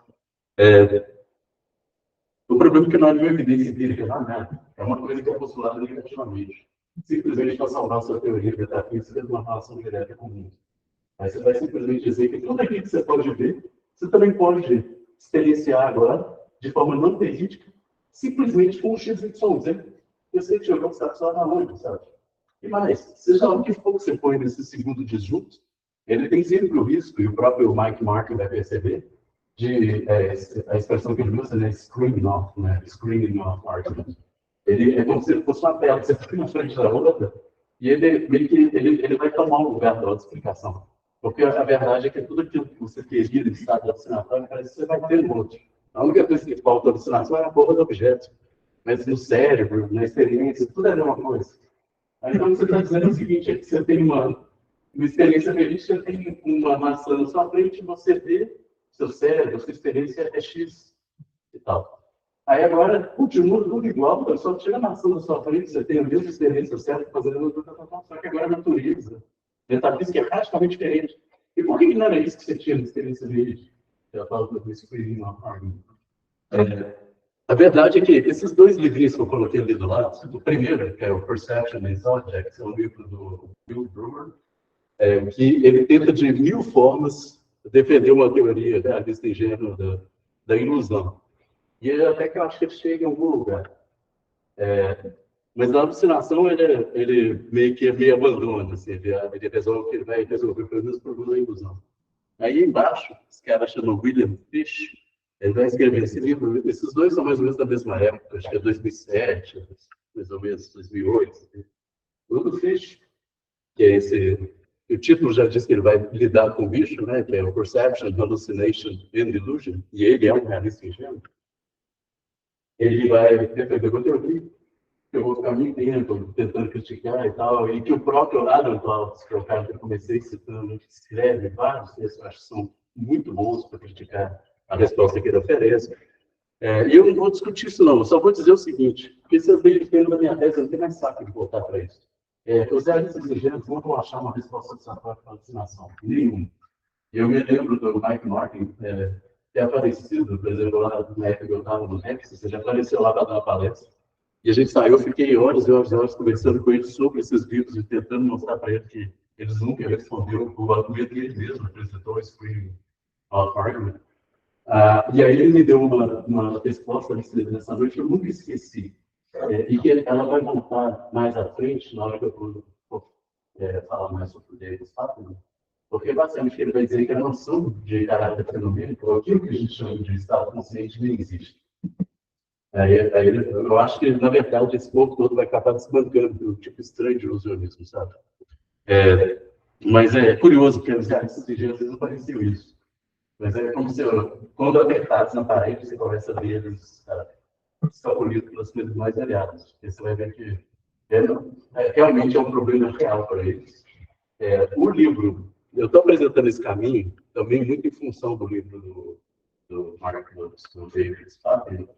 o problema é que não há nenhuma evidência empírica, não há nada. É uma coisa que é postulada negativamente. Simplesmente para salvar a sua teoria metafísica de uma relação direta com o mundo. Aí você vai simplesmente dizer que tudo aquilo que você pode ver, você também pode experienciar agora, de forma não verídica, simplesmente com o XYZ. Você jogou que está só na onde, sabe? E mais, seja lá o que for que você põe nesse segundo disjunto, ele tem sempre o risco, e o próprio Mike Mark vai perceber, de a expressão que ele usa, né? Screening off argument. Ele é como se fosse uma tela que você fica na frente da outra, e ele vai tomar o lugar da outra explicação. Porque a verdade é que tudo aquilo que você queria de estado alucinatório, parece que você vai ter no outro. A única coisa que falta alucinação é a porra do objeto. Mas no cérebro, na experiência, tudo é a mesma coisa. Então, você está dizendo o seguinte, é que você tem uma experiência verídica, tem uma maçã na sua frente, você vê, seu cérebro, sua experiência é X e tal. Aí agora, continua tudo igual, só tira a maçã na sua frente, você tem a mesma experiência, o cérebro fazendo tudo, só que agora a natureza, metafísica é praticamente diferente. E por que não era isso que você tinha na experiência verídica? Eu falo para isso, foi uma argumento. A verdade é que esses dois livrinhos que eu coloquei ali do lado, o primeiro, que é o Perception and Objects, é um livro do Bill Brewer, que ele tenta de 1000 formas defender uma teoria da vista ingênua da ilusão. E ele até que eu acho que ele chega em algum lugar. Mas na alucinação ele meio que abandona, assim, ele resolve que ele vai resolver pelo menos o problema da ilusão. Aí embaixo, esse cara chama William Fish, ele vai escrever esse livro, esses dois são mais ou menos da mesma época, acho que é 2007, mais ou menos 2008. O do Fish, que é o título já diz que ele vai lidar com o bicho, né, que é o Perception, Hallucination and Delusion, e ele é um realista ingênuo. Ele vai defender o teoria, que eu vou ficar muito tempo tentando criticar e tal, e que o próprio Adam Klaus, que é o cara que eu comecei citando, que escreve vários textos, acho que são muito bons para criticar a resposta que ele oferece. E eu não vou discutir isso, não, eu só vou dizer o seguinte, porque se eu vejo que tem na minha tese, eu não tenho mais saco de voltar para isso. Os realistas ingênuos não vão achar uma resposta satisfatória para a alucinação, nenhum. Eu me lembro do Mike Martin ter aparecido, por exemplo, lá na época que eu estava no Nexus, ele apareceu lá para dar uma palestra. E a gente saiu, eu fiquei horas e horas e horas conversando com ele sobre esses livros e tentando mostrar para ele que eles nunca responderam o argumento que ele mesmo apresentou, Screening off Argument. E aí ele me deu uma resposta nessa noite que eu nunca esqueci. E que ela vai voltar mais à frente, na hora que eu for falar mais sobre o Davis Patton, porque basicamente ele vai dizer que a noção de caráter fenomênico, aquilo que a gente chama de estado consciente, nem existe. Eu acho que, na verdade, esse povo todo vai acabar desbancando pelo tipo estranho de ilusionismo, sabe? Mas é curioso, porque os realistas ingênuos não pareciam isso. Mas é como se, quando apertados na parede, você começa a ver eles escapulidos pelas coisas mais variadas. Porque você vai ver que realmente é um problema real para eles. O livro, eu estou apresentando esse caminho também muito em função do livro do Mark Lewis, do David Spade,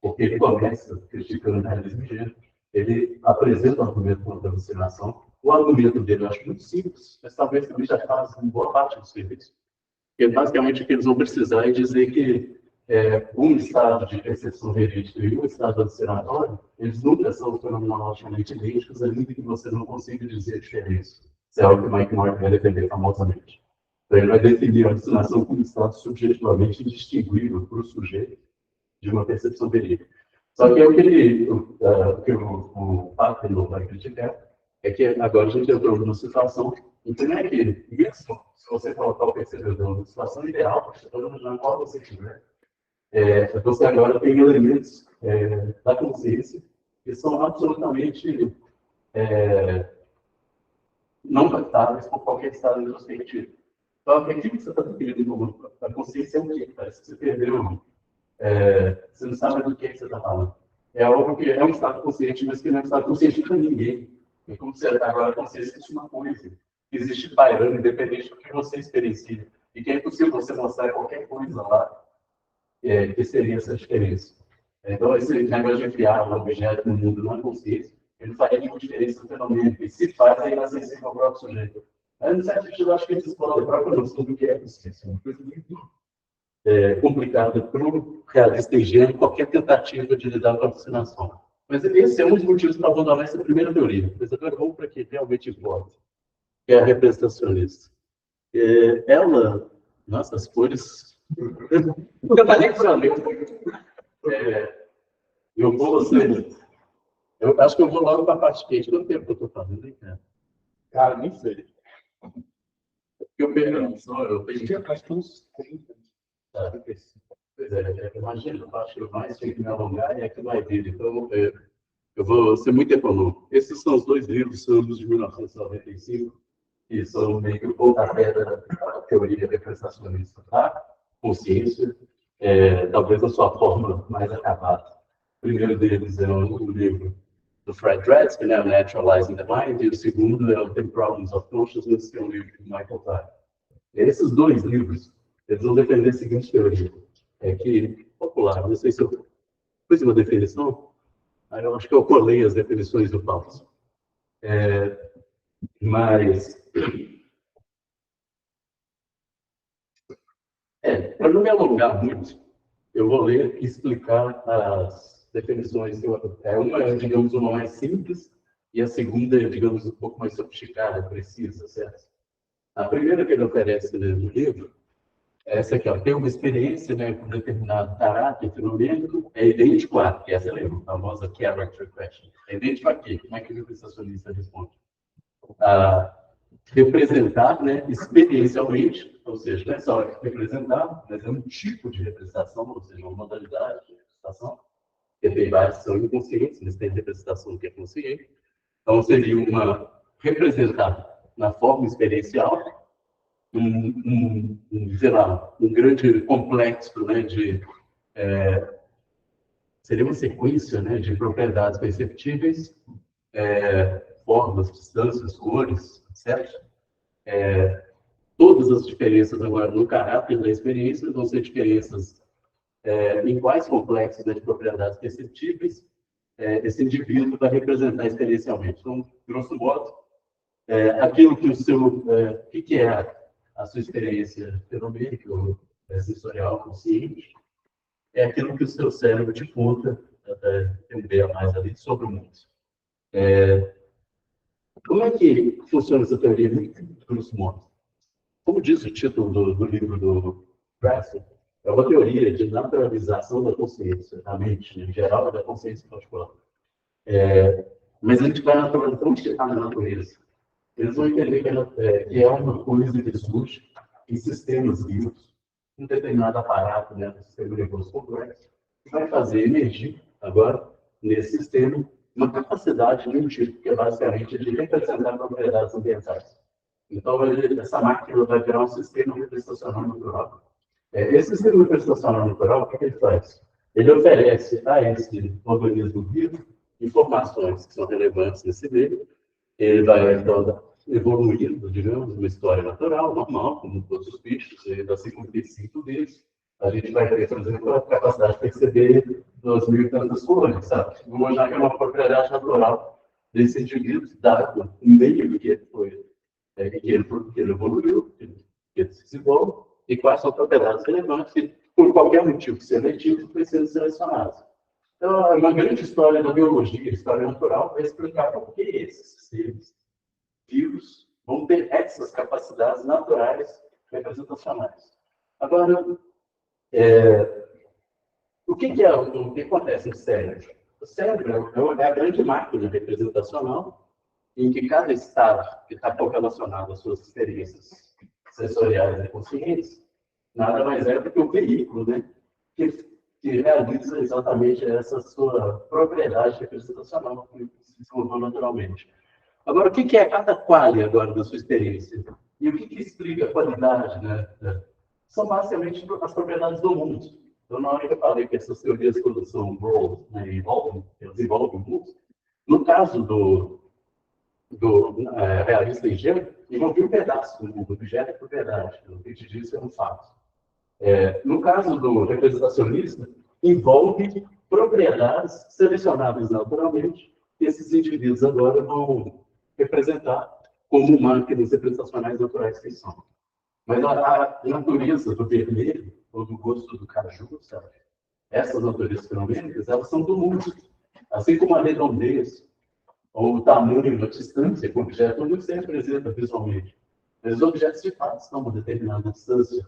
porque ele começa criticando o realismo gênero, ele apresenta o argumento contra a alucinação. O argumento dele eu acho muito simples, mas talvez também já faça boa parte do serviço. Porque basicamente o que eles vão precisar é dizer que um estado de percepção verídica e um estado alucinatório, eles nunca são fenomenologicamente idênticos, ainda que você não consiga dizer a diferença. Isso é algo que o Mike Morgan vai defender famosamente. Então, ele vai definir a alucinação como um estado subjetivamente indistinguível para o sujeito de uma percepção verídica. Só que o que o Pátrio vai criticar é que agora a gente entrou numa situação em que não é que, mesmo se você colocar o percebedor numa situação ideal, na qual você estiver, você agora tem elementos da consciência que são absolutamente não tratáveis por qualquer estado introspectivo. Então, o que você está definindo a consciência é o quê? Parece que você perdeu. Você não sabe do que você está falando. É algo que é um estado consciente, mas que não é um estado consciente para ninguém. É como se agora a consciência fosse uma coisa. Existe pairando, independente do que você experiencia. E que é impossível você mostrar qualquer coisa lá que seria essa diferença. Então, esse negócio de enfiar um objeto no mundo não é consciência, ele faria nenhuma diferença no fenômeno. E se faz, é inacessível ao próprio sujeito. Mas, no certo sentido, eu acho que eles podem a própria noção do que é consciência. Uma coisa muito complicada para o realista ingênuo, qualquer tentativa de lidar com a alucinação. Mas esse é um dos motivos para abandonar essa primeira teoria. Mas agora vamos para que realmente importa, que é a representacionista. Nossa, as cores... Eu falei para mim. Eu acho que eu vou logo para a parte quente. Quanto tempo que eu estou falando, hein, cara? Cara, nem sei. Eu pergunto, eu tenho... Acho que uns 30. Pois imagina, eu acho que mais tem que me alongar e é que vai vir. Então, eu vou ser muito econômico. Esses são os dois livros, ambos de 1995, que são meio que o pontapé da teoria representacionista da consciência, talvez a sua forma mais acabada. O primeiro deles é o livro do Fred Dresden, que é o Naturalizing the Mind, e o segundo é o The Problems of Consciousness, que é um livro de Michael Dyer. Esses dois livros, eles vão defender a seguinte teoria, que, popular, não sei se eu fiz uma definição, mas eu acho que eu colei as definições do Fausto. Mas, para não me alongar muito, eu vou ler e explicar as definições. Uma é, digamos, uma mais simples, e a segunda é, digamos, um pouco mais sofisticada, precisa, certo? A primeira que ele oferece no livro, essa aqui, tem uma experiência, né, com determinado caráter fenomênico, é idêntico a, que essa é a famosa character question. É idêntico a quê? Como é que o representacionista responde? Representar, né, experiencialmente, ou seja, não é só representar, mas é um tipo de representação, ou seja, uma modalidade de representação, que tem várias que são inconscientes, mas tem representação que é consciente. Então, seria uma representar na forma experiencial, sei lá, um grande complexo, né, seria uma sequência, né, de propriedades perceptíveis, formas, distâncias, cores, certo? Todas as diferenças agora no caráter da experiência vão ser diferenças em quais complexos de propriedades perceptíveis esse indivíduo vai representar experiencialmente. Então, grosso modo, aquilo que que é a sua experiência fenomênica ou sensorial consciente, é aquilo que o seu cérebro te conta, entender mais ali sobre o mundo. Como é que funciona essa teoria, grosso modo? Como diz o título do livro do Dresden, é uma teoria de naturalização da consciência, da mente em geral e da consciência em particular. Mas a gente vai naturalizar onde está na natureza. Eles vão entender que é uma coisa que surge em sistemas vivos, um determinado aparato, né, do sistema nervoso complexo, que vai fazer emergir, agora, nesse sistema, uma capacidade de um tipo, que é basicamente de representar propriedades ambientais. Então, essa máquina vai virar um sistema representacional natural, Esse sistema representacional natural, o que ele faz? Ele oferece a esse organismo vivo informações que são relevantes nesse meio. Ele vai, então, evoluindo, digamos, uma história natural, normal, como todos os bichos, e das 55 deles, a gente vai ter, por exemplo, a capacidade de perceber 2.000 e tantas cores, sabe? Vamos imaginar que é uma propriedade natural desse indivíduo, dado o meio que ele foi, que ele evoluiu, que ele se desenvolve, e quais são propriedades relevantes que, por qualquer motivo seletivo, precisam ser selecionadas. Então, é uma grande história da biologia, história natural, vai explicar por que esses seres vivos vão ter essas capacidades naturais representacionais. Agora, o que acontece no cérebro? O cérebro é a grande máquina representacional em que cada estado que está correlacionado às suas experiências sensoriais e conscientes nada mais é do que o veículo, né, que realiza exatamente essa sua propriedade representacional que se desenvolveu naturalmente. Agora, o que é cada qualia agora da sua experiência? E o que explica a qualidade, né? São basicamente as propriedades do mundo. Então, na hora que eu falei que essas teorias todas são roles, né, elas envolvem o mundo, no caso do realista em gênero, envolvia um pedaço do mundo, objeto e propriedade. O que te disse é um fato. No caso do representacionista, envolve propriedades selecionáveis naturalmente, que esses indivíduos agora vão representar como máquinas representacionais naturais que são. Mas a natureza do vermelho, ou do gosto do caju, sabe? Essas naturezas fenomênicas, elas são do mundo. Assim como a redondez, ou o tamanho, a distância que o objeto não se representa visualmente. Mas os objetos, de fato, estão a uma determinada distância,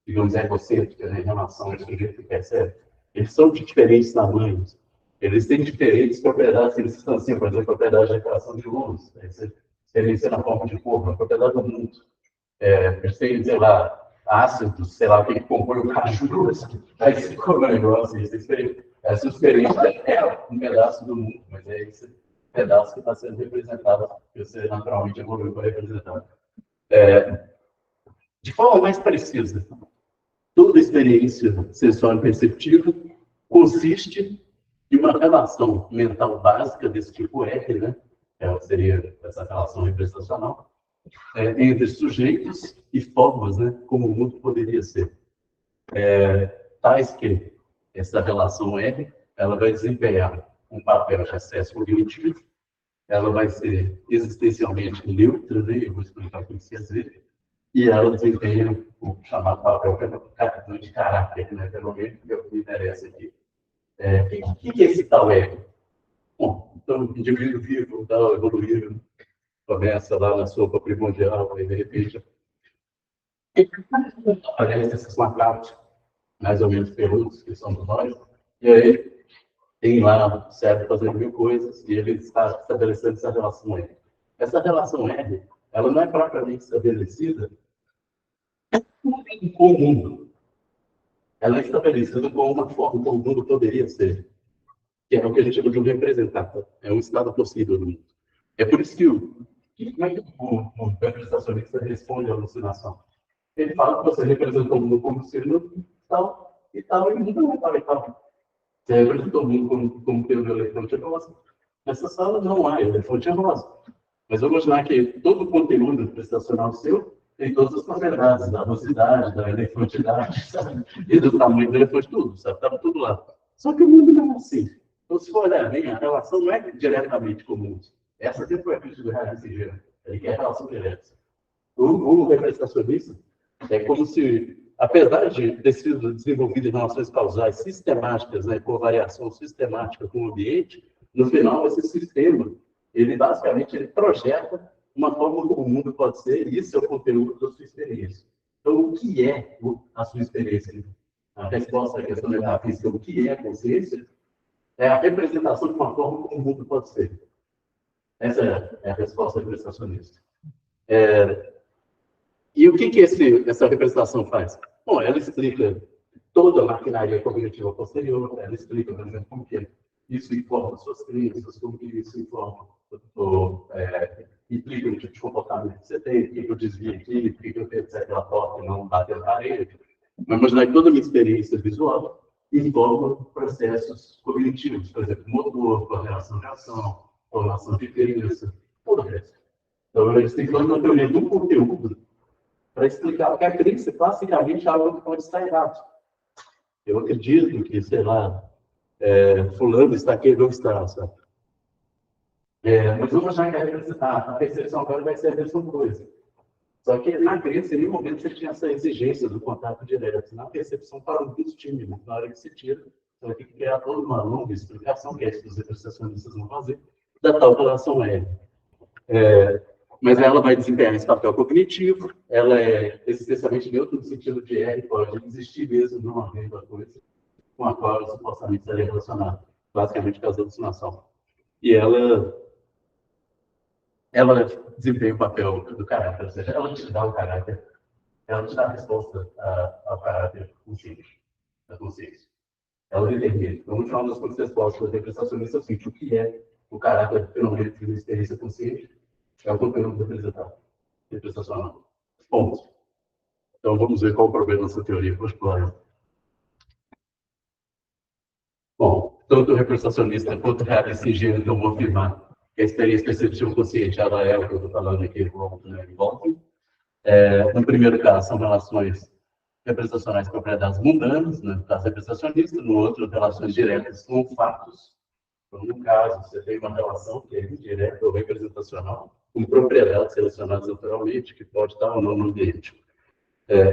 digamos, egocêntrica, né, em relação ao sujeito que percebe. Eles são de diferentes tamanhos. Eles têm diferentes propriedades, eles distanciam, por exemplo, a propriedade de recreação de luz, experiência na forma de corpo, a propriedade do mundo. Eles têm, sei lá, ácidos, sei lá, o que compõe o caju, aí se ficou um negócio, essa experiência é um pedaço do mundo, mas é esse pedaço que está sendo representado, que você naturalmente evoluiu para representar. De forma mais precisa, toda experiência sensorial e perceptiva consiste em uma relação mental básica desse tipo R, né? Seria essa relação representacional, entre sujeitos e formas, né? Como o mundo poderia ser. Tais que essa relação R, ela vai desempenhar um papel de acesso cognitivo, ela vai ser existencialmente neutra, né? Eu vou explicar para vocês verem, e ela desempenha o chamado papel de caráter, né? Pelo menos que é o que me interessa aqui. O que é esse tal ego? Bom, então, o indivíduo vivo, tal, evoluído, começa lá na sopa primordial, aí de repente aparecem esses macacos, mais ou menos peludos, que são nós, e aí tem lá o cérebro fazendo mil coisas, e ele está estabelecendo essa relação R. Essa relação R, ela não é propriamente estabelecida com o mundo. Ela é estabelecida com uma forma como o mundo poderia ser, que é o que a gente chama de um representado. É um estado possível do mundo. É por isso que como é que o representacionista responde à alucinação? Ele fala que você representou o mundo como sendo tal, e tal, e o mundo não é tal e tal. Você representou o mundo como tendo o elefante rosa. Nessa sala não há elefante rosa. Mas vamos imaginar que todo o conteúdo representacional seu tem todas as propriedades, da velocidade, da elefantidade, sabe? E do tamanho do elefante, tudo, sabe? Estava tudo lá. Só que o mundo não é assim. Então, se for olhar bem, a relação não é diretamente com o mundo. Essa sempre foi a crítica do realismo em gênero. Ele quer relação direta. O representacionista é como se, apesar de ter sido desenvolvido em relações causais sistemáticas, né, com variação sistemática com o ambiente, no final, esse sistema, ele basicamente ele projeta uma forma como o mundo pode ser, e isso é o conteúdo da sua experiência. Então, o que é a sua experiência? A resposta à questão metafísica, o que é a consciência, é a representação de uma forma como o mundo pode ser. Essa é a resposta representacionista. E o que essa representação faz? Bom, ela explica toda a maquinaria cognitiva posterior, ela explica, por exemplo, como que isso informa suas crenças, como que isso informa, implica o tipo de comportamento que você tem, por que eu desvio aqui, por que eu tenho que ser aquela porta e não bater na parede. Mas imaginar que toda a minha experiência visual envolve processos cognitivos, por exemplo, motor, coordenação de ação, formação de crença, tudo o resto. Então, eles têm que fazer uma teoria do conteúdo para explicar que a crença classicamente é algo que pode estar errado. Eu acredito que, sei lá, fulano está aqui, não está, sabe? Mas vamos achar que a percepção agora vai ser a mesma coisa. Só que na crença, em nenhum momento você tinha essa exigência do contato direto. Na percepção, para o estímulo, na hora que se tira, você vai ter que criar toda uma longa explicação, que é isso que os representacionistas vão fazer, da tal relação L. Mas ela vai desempenhar esse papel cognitivo, ela é existencialmente neutra no sentido de R, pode existir mesmo numa mesma coisa com a qual ela supostamente estaria relacionada, basicamente por causa da alucinação. E ela desempenha o papel do caráter, ou seja, ela te dá o caráter, ela te dá a resposta ao caráter consciente, da consciência. Ela determina. Então, no final das contas, as respostas representacionistas é o seguinte: o que é o caráter fenomenológico de experiência consciente? É o conteúdo representacional. Ponto. Então, vamos ver qual o problema dessa teoria postular. Bom, tanto o representacionista quanto o realista então vão afirmar que a experiência perceptiva consciente ela é o que eu estou falando aqui, envolve. No primeiro caso, são relações representacionais com propriedades mundanas, no caso representacionista, no outro, relações diretas com fatos. Então, no caso, você tem uma relação que é indireta ou representacional, com propriedades relacionadas naturalmente, que pode estar ou não no ambiente.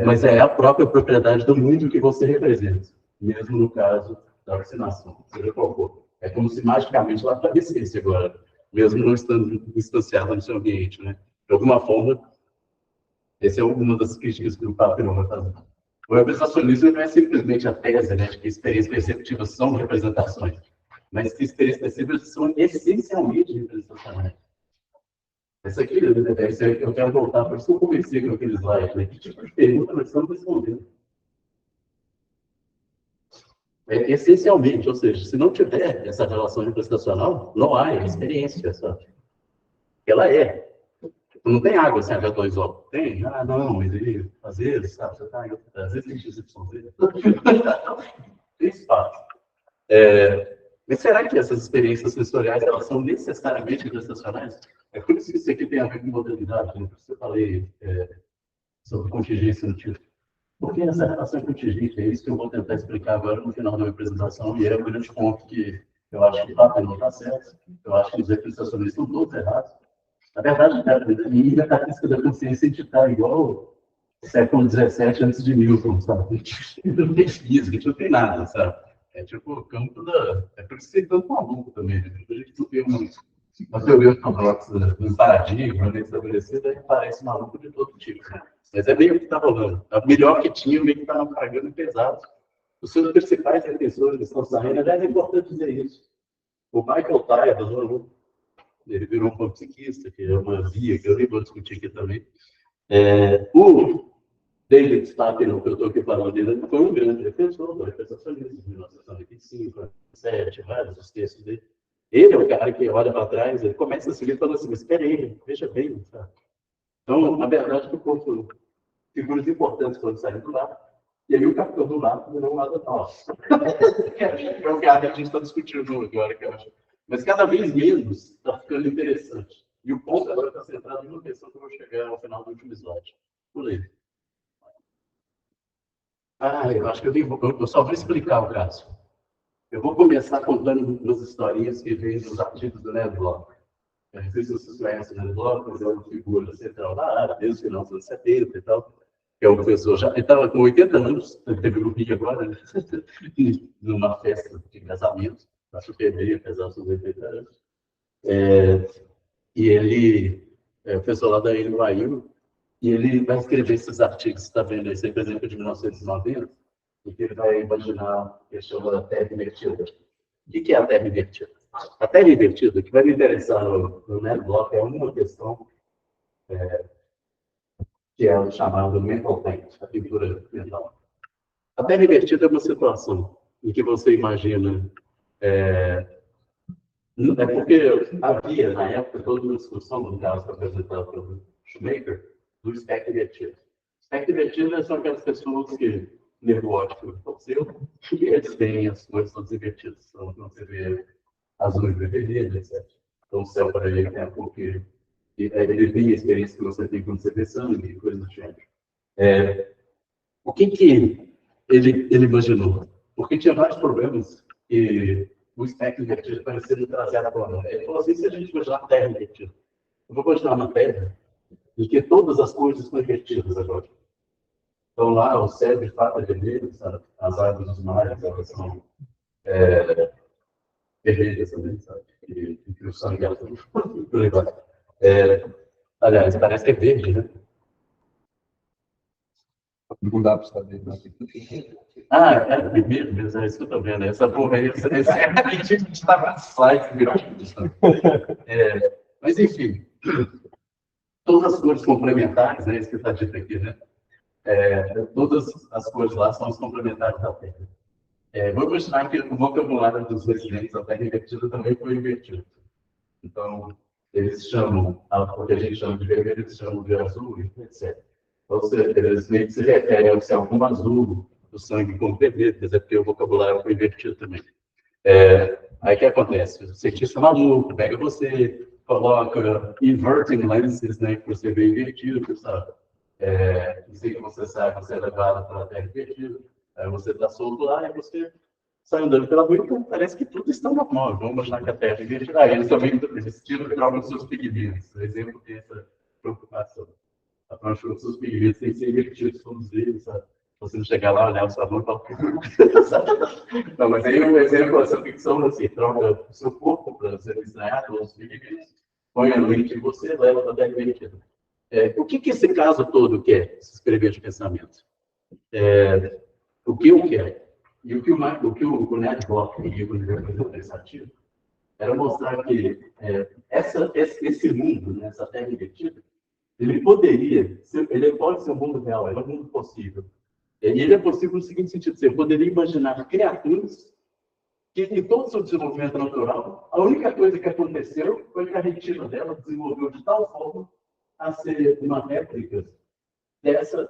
Mas é a própria propriedade do mundo que você representa, mesmo no caso da alucinação, seja qual for. É como se magicamente ela aparecesse agora, mesmo não estando distanciada no seu ambiente, né? De alguma forma, essa é uma das críticas que o Papel vai fazer. O representacionismo não é simplesmente a tese, né, de que experiências perceptivas são representações, mas que experiências perceptivas são essencialmente representações. Essa aqui, eu quero voltar para isso que eu comecei com aquele slide, né? Que tipo de pergunta nós estamos respondendo? Essencialmente, ou seja, se não tiver essa relação representacional, não há experiência, sabe? Ela é. Não tem água sem H2O. Tem? Ah, não, mas ele, às vezes, sabe, você tá, às vezes tem XYZ. Tem espaço. Mas será que essas experiências sensoriais, elas são necessariamente representacionais? É por isso que isso aqui tem a ver com modalidade, né? Por isso que eu falei sobre contingência no título. Porque essa relação contingente é isso que eu vou tentar explicar agora no final da minha apresentação, e é o grande ponto que eu acho que o Papel não está certo, eu acho que os representacionistas estão todos errados. Na verdade, a minha característica da consciência está igual ao século XVII antes de Newton, sabe? Não tem física, não tem nada, sabe? É tipo o campo da... É por isso que você tanto maluco também. Né? A gente não vê uma teoria ortodoxa, um paradigma bem estabelecido, aí parece maluco de todo tipo. Né? Mas é meio o que está rolando. O melhor que tinha, meio que está pagando pesado. Os seus principais defensores estão saindo, aliás, é importante dizer isso. O Michael Tyler, ele virou um psiquista, que é uma via que eu nem vou discutir aqui também. O David Stapleton, que eu estou aqui falando dele, foi um grande defensor do representacionismo de 1995, 1997, vários os textos dele. Ele é o cara que olha para trás, ele começa a seguir e fala assim, mas espera aí, veja bem, sabe? Então, na verdade, o povo, figuras importantes quando saem do lado, e aí o capitão do lado virou um lado nosso. É o que a gente está discutindo agora, que eu acho. Mas cada vez menos está ficando interessante. E o ponto agora está centrado em uma questão que eu vou chegar ao final do último slide. Por aí. Eu acho que eu só vou explicar o caso. Eu vou começar contando umas historinhas que vêm dos artigos do Ned Block. Eu não sei se vocês conhecem o Ned Block, mas é uma figura central da área, desde o final dos anos 70 e tal. Que é um professor já. Ele estava com 80 anos, teve grupinho agora, né? Numa festa de casamento, na Superbem, apesar dos seus 80 anos. E ele é professor lá da NYU, e ele vai escrever esses artigos, você está vendo esse exemplo de 1990, e que ele vai imaginar que chama Terra Invertida. O que é a Terra Invertida? A Terra Invertida, que vai me interessar no Ned Block, é uma questão que é o chamado mental tank, a pintura mental. A Terra Invertida é uma situação em que você imagina... porque havia, na época, toda uma discussão, no caso apresentado pelo Shoemaker, do espectro invertido. O espectro invertido são aquelas pessoas que nervo óptico do seu, e eles têm as cores todas invertidas. Então, quando você vê azul e vermelho, etc. Então, o céu para ele é porque ele tem a experiência que você tem quando você vê sangue e coisas do gênero. O que ele imaginou? Porque tinha vários problemas que o espectro invertido parecia não trazer à tona. Ele falou assim, se a gente imaginar a Terra invertida, eu vou imaginar uma Terra em que todas as coisas estão invertidas agora. Então lá, o céu de fato é vermelho, sabe? As águas dos mares, elas são vermelhas também, sabe? E o sangue é azul. Aliás, parece que é verde, né? Não dá para saber. É vermelho mesmo, é isso que eu estou vendo. Essa porra aí, esse gente estava no slide, mas enfim, todas as cores complementares, né? Isso que está dito aqui, né? Todas as cores lá são os complementares da Terra. Vou imaginar que o vocabulário dos residentes da Terra invertida também foi invertido. Então, eles chamam, o que a gente chama de vermelho, eles chamam de azul, etc. Ou seja, eles meio que se referem ao céu como azul, o sangue como vermelho, quer dizer, porque o vocabulário foi invertido também. Aí o que acontece? O cientista maluco pega você, coloca inverting lenses, né, que você vê invertido, sabe? Assim que você sai, você é levado para a Terra invertida, aí você está solto lá e você sai andando pela rua e parece que tudo está normal. Vamos imaginar que a Terra é invertida. Aí eles também tiram e jogam seus pigmentos. O exemplo dessa preocupação. A prancha dos seus pigmentos tem que ser invertidos todos eles, sabe? Você não chegar lá, olhar o sabor e falar... Não, mas aí um exemplo dessa ficção, assim, troca o seu corpo para ser estranhado, os pigmentos, põe a lente em você, leva para a Terra invertida. O que esse caso todo quer, esse escrever de pensamento? O que eu quero? E o que o Ned Block e o livro pensativo era mostrar que esse mundo, né, essa Terra invertida, ele pode ser um mundo real, é um mundo possível. E ele é possível no seguinte sentido: você poderia imaginar criaturas que, em todo o seu desenvolvimento natural, a única coisa que aconteceu foi que a retina dela desenvolveu de tal forma a ser uma réplica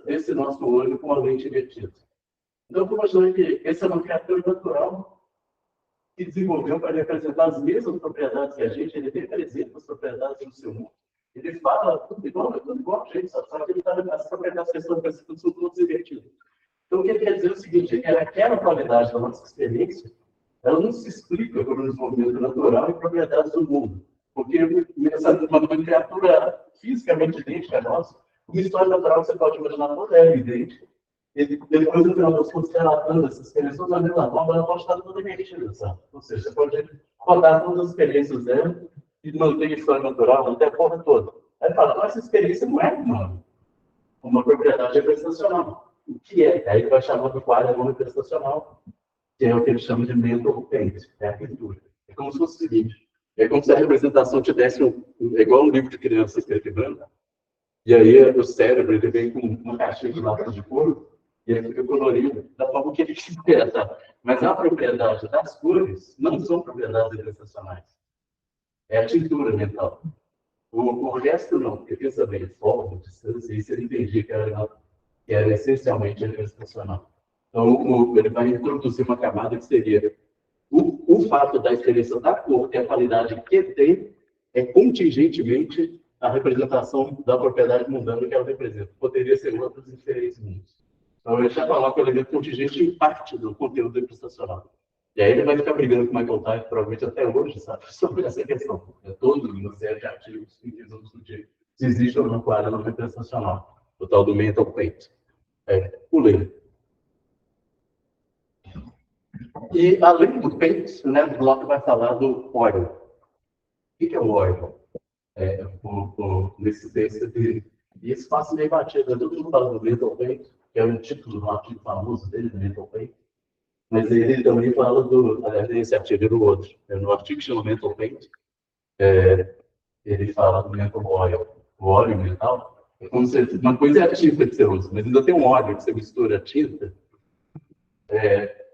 desse nosso olho com a lente invertida. Então, eu imaginando que essa é uma criatura natural que desenvolveu para representar as mesmas propriedades que a gente, ele representa as propriedades do seu mundo. Ele fala tudo igual a gente, só que ele está nas propriedades que estão representando são todas invertidas. Então, o que ele quer dizer é o seguinte: é que aquela qualidade da nossa experiência, ela não se explica por um desenvolvimento natural e propriedades do mundo. Porque uma criatura fisicamente idêntica a nós, uma história natural que você pode imaginar toda é idêntica. Depois, no final das contas, relatando essas experiências da mesma forma, ela pode estar toda invertida, sabe? Ou seja, você pode rodar todas as experiências dela e manter a história natural, manter a porra toda. Aí fala, essa experiência não é uma propriedade representacional. O que é? Aí ele vai chamar do quadro representacional, que é o que ele chama de mental paint, é a pintura. É como se fosse o seguinte: é como se a representação tivesse igual um livro de criança escrevendo, e aí o cérebro ele vem com uma caixinha de lápis de couro, e ele fica colorido da forma que ele quiser, tá? Mas a propriedade das cores não são propriedades representacionais. É a tintura mental. O resto não, porque pensa bem, forma, distância, isso ele entendia que era essencialmente representacional. Então, ele vai introduzir uma camada que seria o fato da experiência da cor ter a qualidade que tem é contingentemente a representação da propriedade mundana que ela representa. Poderia ser outros diferentes mundos. Então, ele já coloca o elemento contingente em parte do conteúdo representacional. E aí ele vai ficar brigando com o Michael Tyson, provavelmente até hoje, sabe, sobre essa questão. Todos os série de artigos que vão discutir se existe ou não quadro representacional, o tal do mental paint. Pulei. E, além do paint, o Ned Block vai falar do oil. O que é o oil? Nesse texto dele. E esse passo meio batido. Todo mundo fala do mental paint, que é o título do artigo famoso dele, do mental paint. Mas ele também fala aliás, nesse artigo e no outro. No artigo que chama Mental Paint, ele fala do mental oil. O óleo mental é como se uma coisa é a tinta que você usa, mas ainda tem um óleo que você mistura a tinta.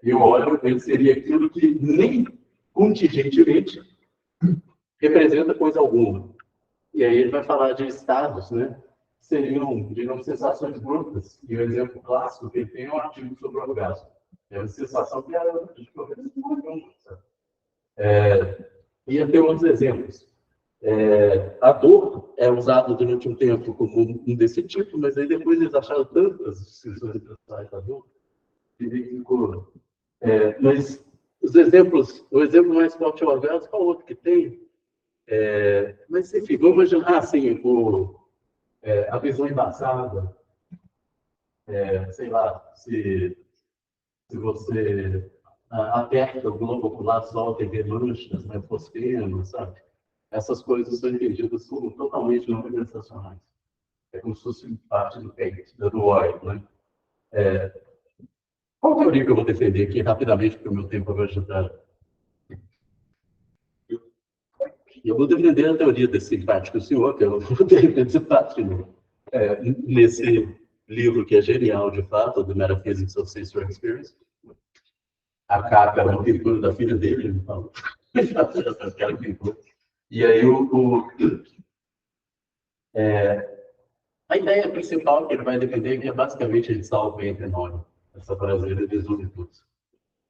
E o óleo ele seria aquilo que nem contingentemente representa coisa alguma. E aí ele vai falar de estados, né? seriam, digamos, sensações brutas. E o exemplo clássico que ele tem é um artigo sobre o orgasmo. É uma sensação que era de organismo nenhum. E tem outros exemplos. A dor é usada durante um tempo como um desse tipo, mas aí depois eles acharam tantas distinções pessoais da dor que ficou. Mas os exemplos, o exemplo mais forte é o orgasmo, qual outro que tem? Mas enfim, vamos imaginar assim, a visão embaçada, sei lá, se você aperta o globo ocular, solta e vê manchas, né, fosfeno, sabe? Essas coisas são entendidas como totalmente não representacionais. É como se fosse parte do peito, do óleo, né? Qual teoria que eu vou defender aqui rapidamente, porque o meu tempo vai ajudar? Eu vou defender a teoria desse simpático senhor, que eu vou defender simpático nesse livro que é genial, de fato, do Metaphysics of Sensory Experience. A capa é uma pintura da filha dele, ele fala. Aquela pintura. E aí, a ideia principal que ele vai defender é basicamente ele salva o ventre enorme. Essa brasileira resume tudo.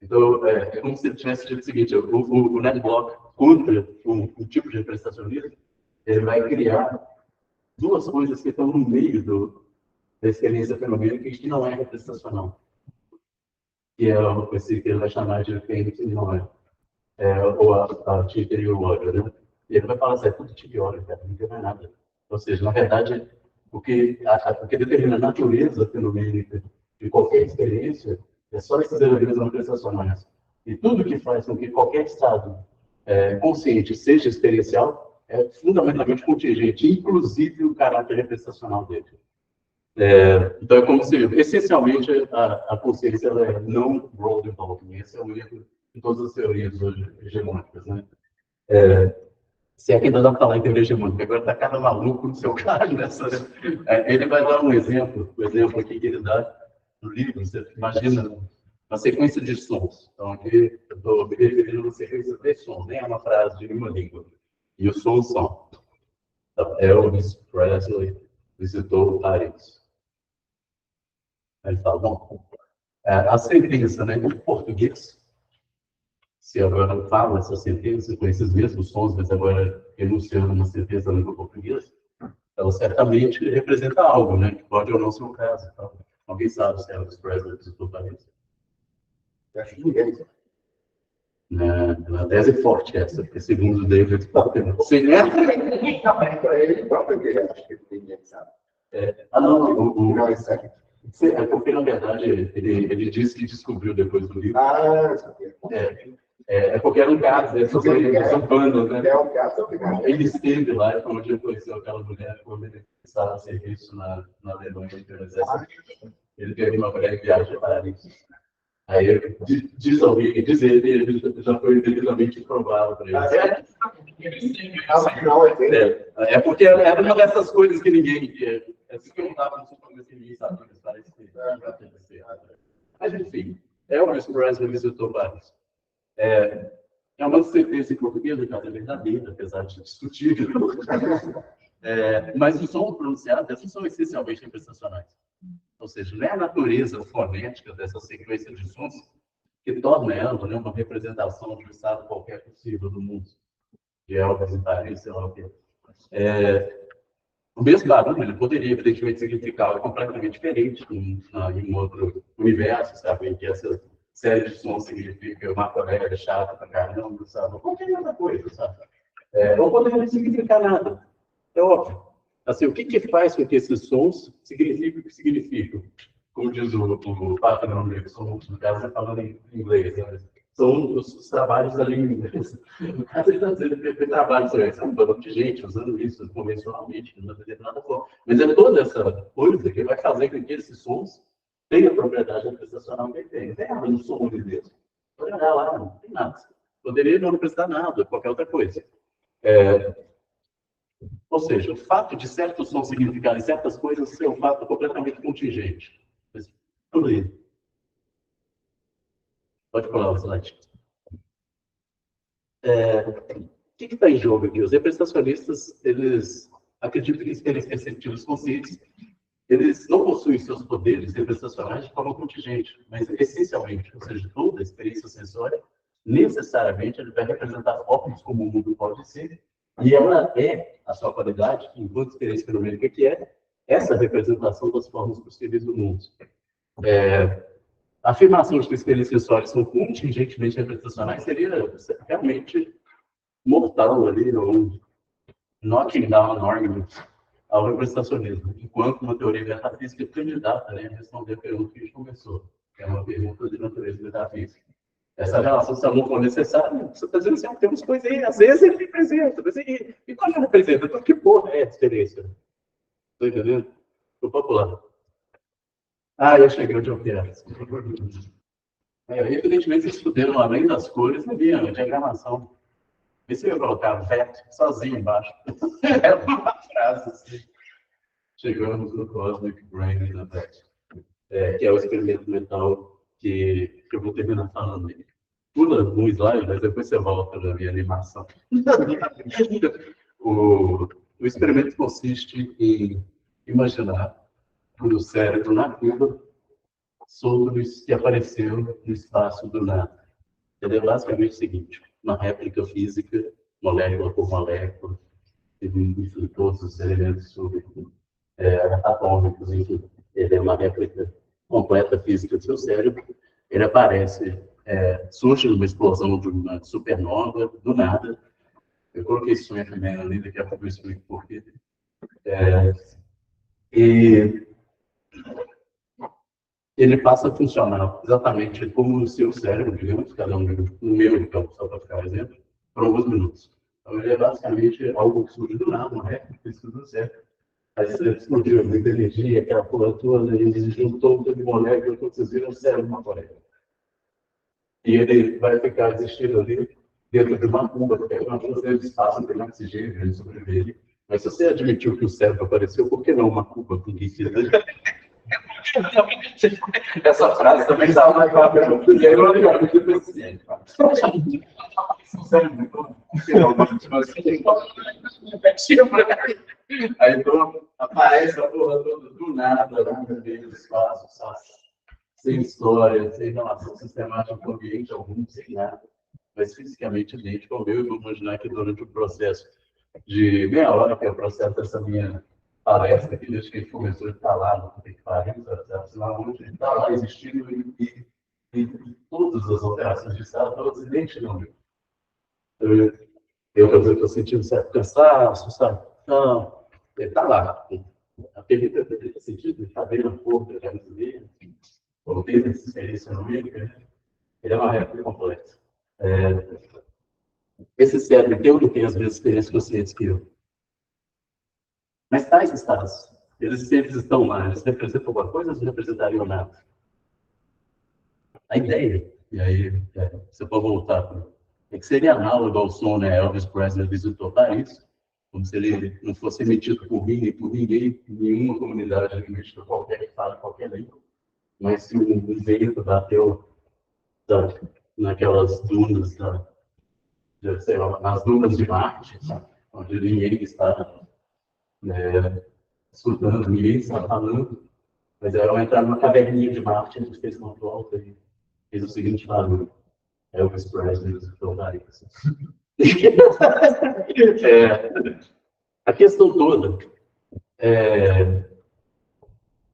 Então, é como se ele tivesse dito o seguinte: o Ned Block, contra o tipo de prestacionismo, ele vai criar duas coisas que estão no meio da experiência fenomênica e que não é representacional. Que é esse que ele vai chamar de efeito não ou a interior, né? E ele vai falar assim, é tudo tibiório, cara, não tem mais nada. Ou seja, na verdade, o que determina a natureza fenomênica de qualquer experiência é só esses elementos manifestacionais. E tudo que faz com que qualquer estado consciente seja experiencial é fundamentalmente contingente, inclusive o caráter representacional dele. Então, é como se, essencialmente, a consciência ela é não role involving. Esse é o erro de todas as teorias hoje hegemônicas, né? Se é que ainda dá para falar em teoria hegemônica, agora está cada maluco no seu cargo nessa. Ele vai dar um exemplo, o exemplo aqui que ele dá no livro, você imagina uma sequência de sons. Então, aqui eu estou me referindo a uma sequência de sons, nem é uma frase de uma língua. E os sons são: Elvis Presley visitou Paris. Aí ele fala, bom, a sentença, né, em português, se agora fala essa sentença com esses mesmos sons, mas agora enunciando uma sentença na língua portuguesa, ela certamente representa algo, né, que pode ou não ser o caso. Então, alguém sabe se Elvis Presley visitou Paris? Eu acho que ninguém sabe. Na tese forte essa, porque segundo David Popper, sim, né? Não, mas para ele próprio que ele acha que ninguém sabe. Não, Não, isso aqui. é porque, na verdade, ele disse que descobriu depois do livro. Sabia. É porque era um caso, são bandas, né? É um caso, obrigado. Ele esteve lá, foi onde ele conheceu aquela mulher, quando ele estava a serviço na Alemanha, pelo exército. Ele teve uma breve viagem para Paris. Aí, diz alguém, ele já foi devidamente provado para ele. É porque era uma dessas coisas que ninguém. Se perguntava no começo que ninguém sabe, mas parece que vai acontecer. Mas, enfim, Elvis Presley visitou Paris. É uma sentença em português, cara, é verdadeira, apesar de discutível. Mas os sons pronunciados, essas são essencialmente representacionais. Ou seja, não é a natureza fonética dessa sequência de sons que torna ela, né, uma representação de um estado qualquer possível do mundo. De Elvis em Paris, sei lá o quê. O mesmo barulho ele poderia, evidentemente, significar algo completamente diferente em um outro universo, sabe? Em que essa série de sons significa uma colega chata pra caramba, sabe? Ou qualquer outra coisa, sabe? Não poderia significar nada. É óbvio. Assim, o que faz com que esses sons signifiquem o que significam? Como diz o patrão dele, no caso, falando em inglês, né? São os trabalhos da língua. No caso, ele está dizendo que tem trabalho sobre isso, um bando de gente usando isso convencionalmente, não tem nada forte. Mas é toda essa coisa que vai fazer com que esses sons tenham a propriedade representacional que ele tem. Não tem nada no som de Deus. Pode olhar lá, não tem nada. Poderia não representar nada, qualquer outra coisa. Ou seja, o fato de certos sons significarem certas coisas ser um fato completamente contingente. Mas, tudo isso. Pode falar o slide. O que está em jogo aqui? Os representacionistas, eles acredito que experiências perceptivas conscientes, eles não possuem seus poderes representacionais de forma contingente, mas essencialmente, ou seja, toda experiência sensória, necessariamente, ele vai representar formas como o mundo pode ser, e ela é a sua qualidade, enquanto experiência fenomênica, que é essa representação das formas possíveis do mundo. A afirmação de que experiências sensórias são contingentemente representacionais seria realmente mortal ali, ou knocking down an argument ao representacionismo, enquanto uma teoria metafísica candidata, né, a responder a pergunta que a gente começou, que é uma pergunta de natureza metafísica. Essa relação, se ela não for necessária, você está dizendo assim, temos coisas aí, às vezes ele representa, mas e quando ele representa? Então, que porra é a experiência? Estou entendendo? Estou popular. Eu cheguei onde eu quero. Evidentemente, eles estudaram além das cores, havia a diagramação. E se eu colocar VET sozinho embaixo? Era uma frase assim. Chegamos no Cosmic Brain na VET, que é o experimento mental que eu vou terminar falando dele. Pula um slide, mas depois você volta na minha animação. O experimento consiste em imaginar o cérebro na curva sobre que apareceu no espaço do nada. Ele é basicamente o seguinte: uma réplica física, molécula por molécula, de todos os elementos atômicos, enfim. Ele é uma réplica completa física do seu cérebro. Ele aparece, surge numa explosão de uma supernova, do nada. Eu coloquei isso em FMN ali, daqui a pouco eu explico por quê. E ele passa a funcionar exatamente como o seu cérebro, digamos, cada um no meu, então, só para ficar um exemplo, por alguns minutos. Então, ele é basicamente algo que surge do nada, uma réplica física do cérebro. Aí você explodiu muita energia, aquela porra toda, e ele juntou um tanto de moléculas, quando vocês viram o cérebro uma molécula. E ele vai ficar existindo ali dentro de uma cuba, porque uma coisa de espaço, tem oxigênio, ele sobrevive. Mas se você admitiu que o cérebro apareceu, por que não uma cuba com líquido? Essa frase também estava mais rápida. E aí eu olhei para o paciente. Aí então aparece a porra toda do nada, no meio do espaço, sem história, sem relação sistemática com o ambiente algum, sem nada, mas fisicamente idêntico ao meu. Eu vou imaginar que durante o processo de meia hora, que é o processo dessa minha palestra, que desde que a gente começou a falar, não tem que falar, onde ele está lá existindo e todas as alterações de estado, todas idênticas ao meu. Eu estou sentindo certo cansaço, sabe? Não, ele está lá. A pergunta é sentido, ele está bem na força, já ver, ou teve essa experiência numérica, ele é uma réplica completa. Esse cérebro tem as mesmas experiências conscientes que eu. Mas tais estados, eles sempre estão lá, eles representam alguma coisa, eles não representariam nada. A ideia, e aí você pode voltar, é que seria análogo ao som, né? Elvis Presley visitou Paris, como se ele não fosse emitido por mim, nem por ninguém, nenhuma comunidade linguística qualquer que fala qualquer língua, mas se um vento bateu naquelas dunas, sei lá, nas dunas de Marte, onde ninguém está escutando, ninguém está falando, mas ela vai entrar numa caverninha de Marte, a gente fez uma volta e fez o seguinte barulho: Elvis Presley visitou Paris. A questão toda é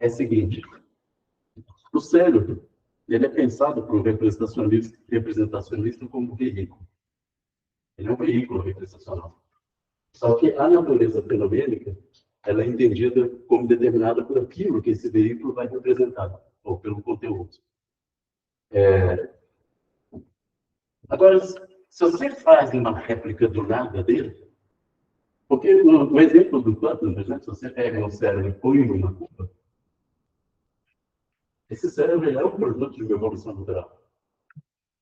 a seguinte: o cérebro ele é pensado para o representacionista como veículo. Ele é um veículo representacional. Só que a natureza fenomênica ela é entendida como determinada por aquilo que esse veículo vai representar, ou pelo conteúdo. Agora, se você faz uma réplica do nada dele, porque no exemplo do Platon, por exemplo, se você pega um cérebro e põe numa cuba, esse cérebro é um produto de uma evolução natural.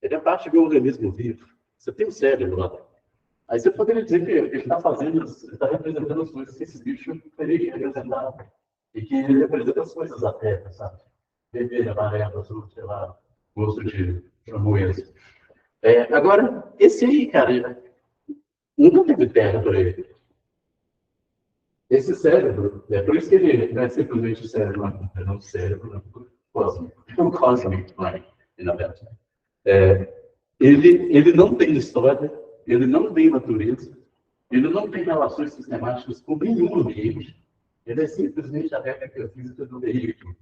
Ele é parte de um organismo vivo. Você tem um cérebro lá. Aí você poderia dizer que ele está fazendo, está representando as coisas que esse bicho teria que representar. E que ele representa as coisas da Terra, sabe? Vermelho, amarelo, azul, sei lá, gosto de framboesa. Agora, esse aí, cara, nunca teve terra para ele. Esse cérebro, é por isso que ele não é simplesmente o cérebro, é um cérebro cósmico. É um cosmic mind, na verdade. Ele não tem história, ele não tem natureza, ele não tem relações sistemáticas com nenhum ambiente. Ele é simplesmente a réplica física do veículo,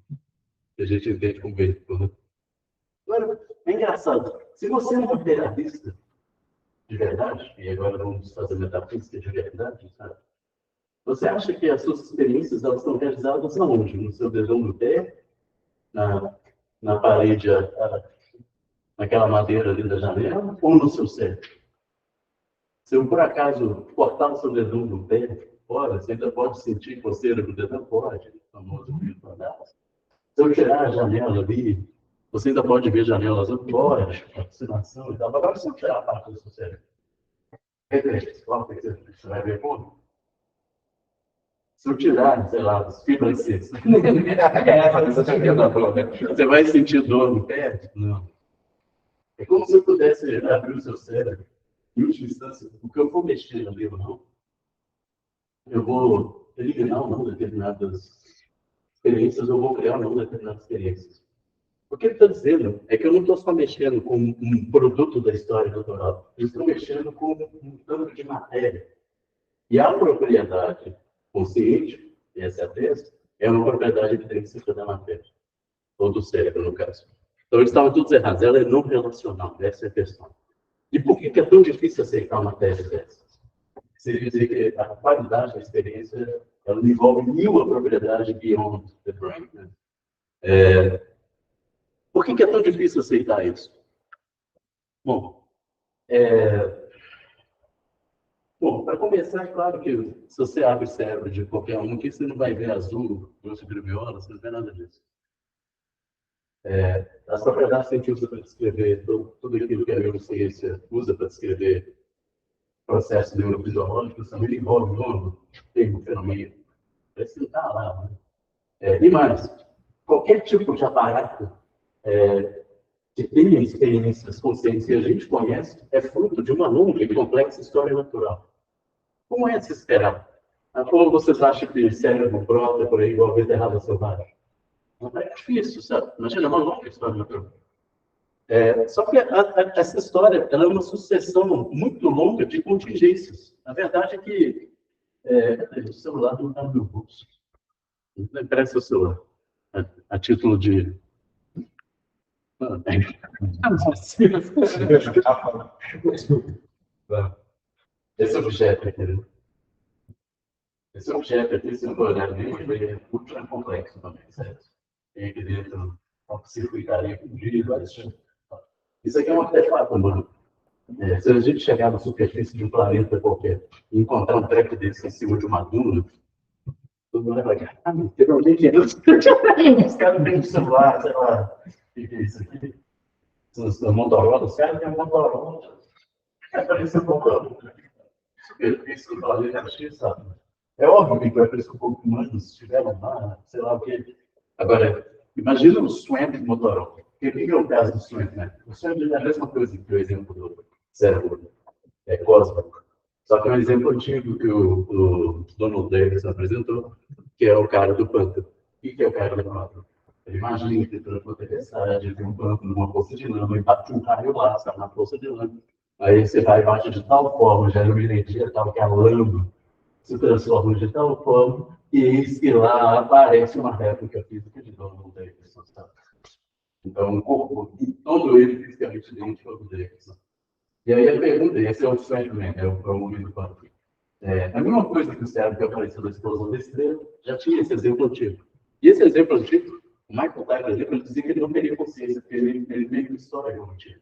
que a gente entende como veículo. Agora, é engraçado. Se você é um materialista de verdade, e agora vamos fazer metafísica de verdade, sabe? Você acha que as suas experiências elas são realizadas aonde? No seu dedão do pé? Na parede, naquela madeira ali da janela? Ou no seu cérebro? Se eu, por acaso, cortar o seu dedão do pé fora, você ainda pode sentir coceira do dedão? Pode, o famoso fio fantasma. Se eu tirar a janela ali, você ainda pode ver janelas pode, alucinação e tal. Agora, se eu tirar a parte do seu cérebro, você vai ver como? Se eu tirar, sei lá, os fibras você vai sentir dor no pé? Não. É como se eu pudesse abrir o seu cérebro. Em última instância, o que eu for mexer ali ou não, eu vou eliminar ou não determinadas experiências, eu vou criar ou não determinadas experiências. O que ele está dizendo é que eu não estou só mexendo com um produto da história natural, eu estou mexendo com um tanto de matéria. E a propriedade consciente, essa é a tese, é uma propriedade intrínseca da matéria, ou do cérebro, no caso. Então, eles estavam todos errados. Ela é não relacional, essa é a questão. E por que é tão difícil aceitar uma tese dessas? Seria dizer que a qualidade da experiência ela envolve nenhuma propriedade beyond the brain. Né? Por que é tão difícil aceitar isso? Bom, para começar, é claro que se você abre o cérebro de qualquer um, que você não vai ver azul, grosso de viola, você não vê nada disso. As propriedades que a gente usa para descrever tudo aquilo que a neurociência usa para descrever processos neurofisiológicos também envolvem um fenômeno. Parece que está lá. Né? E mais, qualquer tipo de aparato que tenha experiências conscientes que a gente conhece é fruto de uma longa e complexa história natural. Como é de se esperar? Ou vocês acham que cérebro próprio é por aí igual a beterraba selvagem? Não é difícil, sabe? Imagina, é uma longa história natural. Só que essa história ela é uma sucessão muito longa de contingências. A verdade é que o celular não está no meu bolso. Empresta o celular. A título de... Esse objeto aqui, esse objeto aqui, se não for olhar bem, ele é ultra complexo também, certo? Tem aqui dentro uma circuitaria com vários tipos. Isso aqui é um artefato humano. Se a gente chegar na superfície de um planeta qualquer e encontrar um treco desse em cima de uma duna, todo mundo vai falar, teve alguém que os caras têm um celular, sei lá, o que é isso aqui? Os Motorola, os caras têm um Motorola. Parece um Motorola. Superfície do planeta é X, sabe? É óbvio que vai pressupor que humanos estiveram lá, sei lá o quê. Agora, imagina o SWAMP Motorola. O que é o caso do SWAMP, né? O SWAMP é a mesma coisa que o exemplo do cérebro cósmico. Só que é um exemplo antigo que o Donald Davis apresentou, que é o cara do pântano. O que é o cara do pântano? Imagina que toda a tempestade tem um pântano numa força de lama e bate um raio lá, está na força de lama. Aí você vai e bate de tal forma, gera uma energia tal que a lama se transforma de tal forma, e eis que lá aparece uma réplica física de Donald Davidson. Então, o corpo, todo ele fisicamente idêntico ao Davidson. E aí a pergunta, esse é o Sandman, é o movimento quântico. A mesma coisa que o cérebro que apareceu da explosão da estrela, já tinha esse exemplo antigo. E esse exemplo antigo, o Michael Tyler, ele dizia que ele não teria consciência, porque ele meio que história não tinha.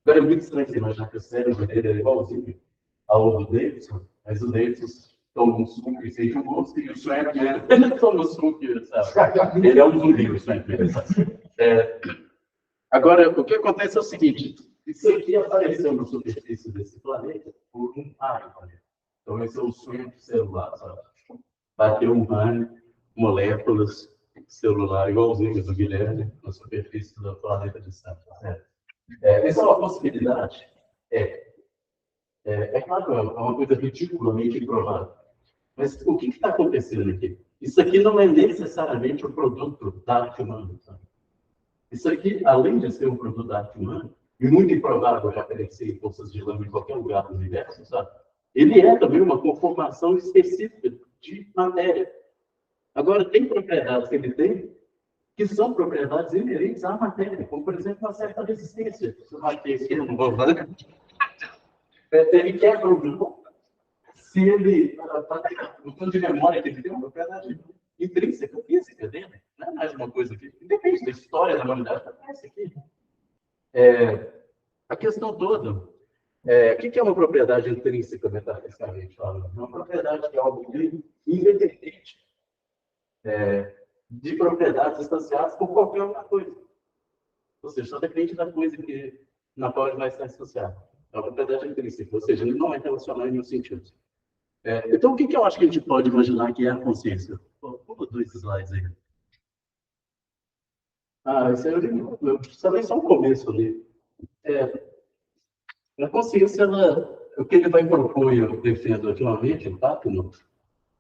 Agora é muito estranho você imaginar que o cérebro dele é igualzinho ao do Davidson, mas o Davidson toma um suco e sente um gosto, e o Sandman, ele toma um suco, sabe? Ele é um zumbi, o Sandman. Agora, o que acontece é o seguinte, isso aqui apareceu na superfície desse planeta por um raio. Então, esse é o sonho celular, sabe? Bateu um raio, moléculas celular igualzinhas do Guilherme na superfície do planeta distante. Essa é uma possibilidade. É claro, é uma coisa ridiculamente improvável. Mas o que está acontecendo aqui? Isso aqui não é necessariamente um produto da arte humana. Sabe? Isso aqui, além de ser um produto da arte humana, e muito improvável já aparecer em forças de lama em qualquer lugar do universo, sabe? Ele é também uma conformação específica de matéria. Agora, tem propriedades que ele tem que são propriedades inerentes à matéria, como, por exemplo, uma certa resistência. Se eu bater aqui no banco, ele quebra o bloco. Se ele, no plano de memória que ele tem, uma propriedade intrínseca, física dele, não é mais uma coisa que independe da história da humanidade, aparece aqui. A questão toda, o que é uma propriedade intrínseca, metafisicamente falando? Uma propriedade que é algo independente de propriedades instanciadas por qualquer outra coisa. Ou seja, só depende da coisa na qual ele vai estar instanciado. É uma propriedade intrínseca, ou seja, ele não é relacional em nenhum sentido. Então, o que eu acho que a gente pode imaginar que é a consciência? Pula 2 slides aí. Esse eu falei só o começo ali. A consciência, o que ele vai propor, e eu defendo ultimamente, tá,